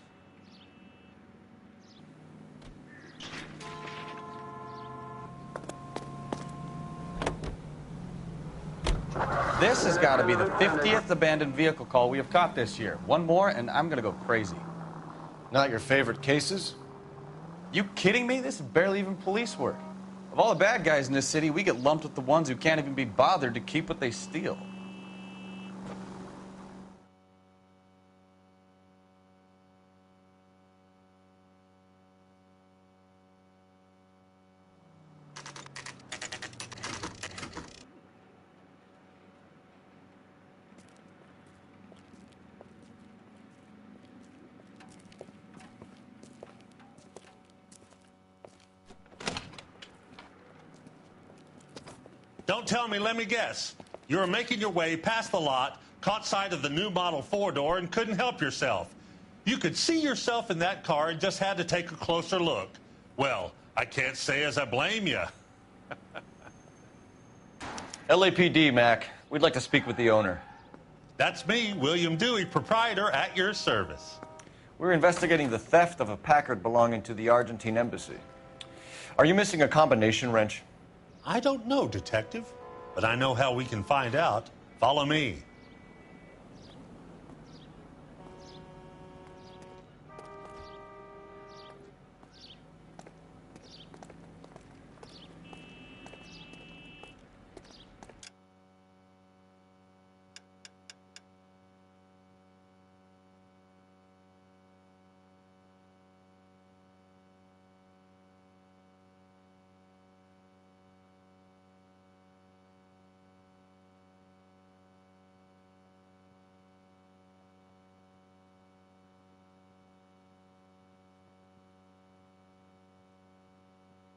This has got to be the 50th abandoned vehicle call we have caught this year. One more, and I'm going to go crazy. Not your favorite cases? You kidding me? This is barely even police work. Of all the bad guys in this city, we get lumped with the ones who can't even be bothered to keep what they steal. Don't tell me, let me guess. You were making your way past the lot, caught sight of the new model four-door, and couldn't help yourself. You could see yourself in that car and just had to take a closer look. Well, I can't say as I blame you. LAPD, Mac. We'd like to speak with the owner. That's me, William Dewey, proprietor, at your service. We're investigating the theft of a Packard belonging to the Argentine embassy. Are you missing a combination wrench? I don't know, Detective, but I know how we can find out. Follow me.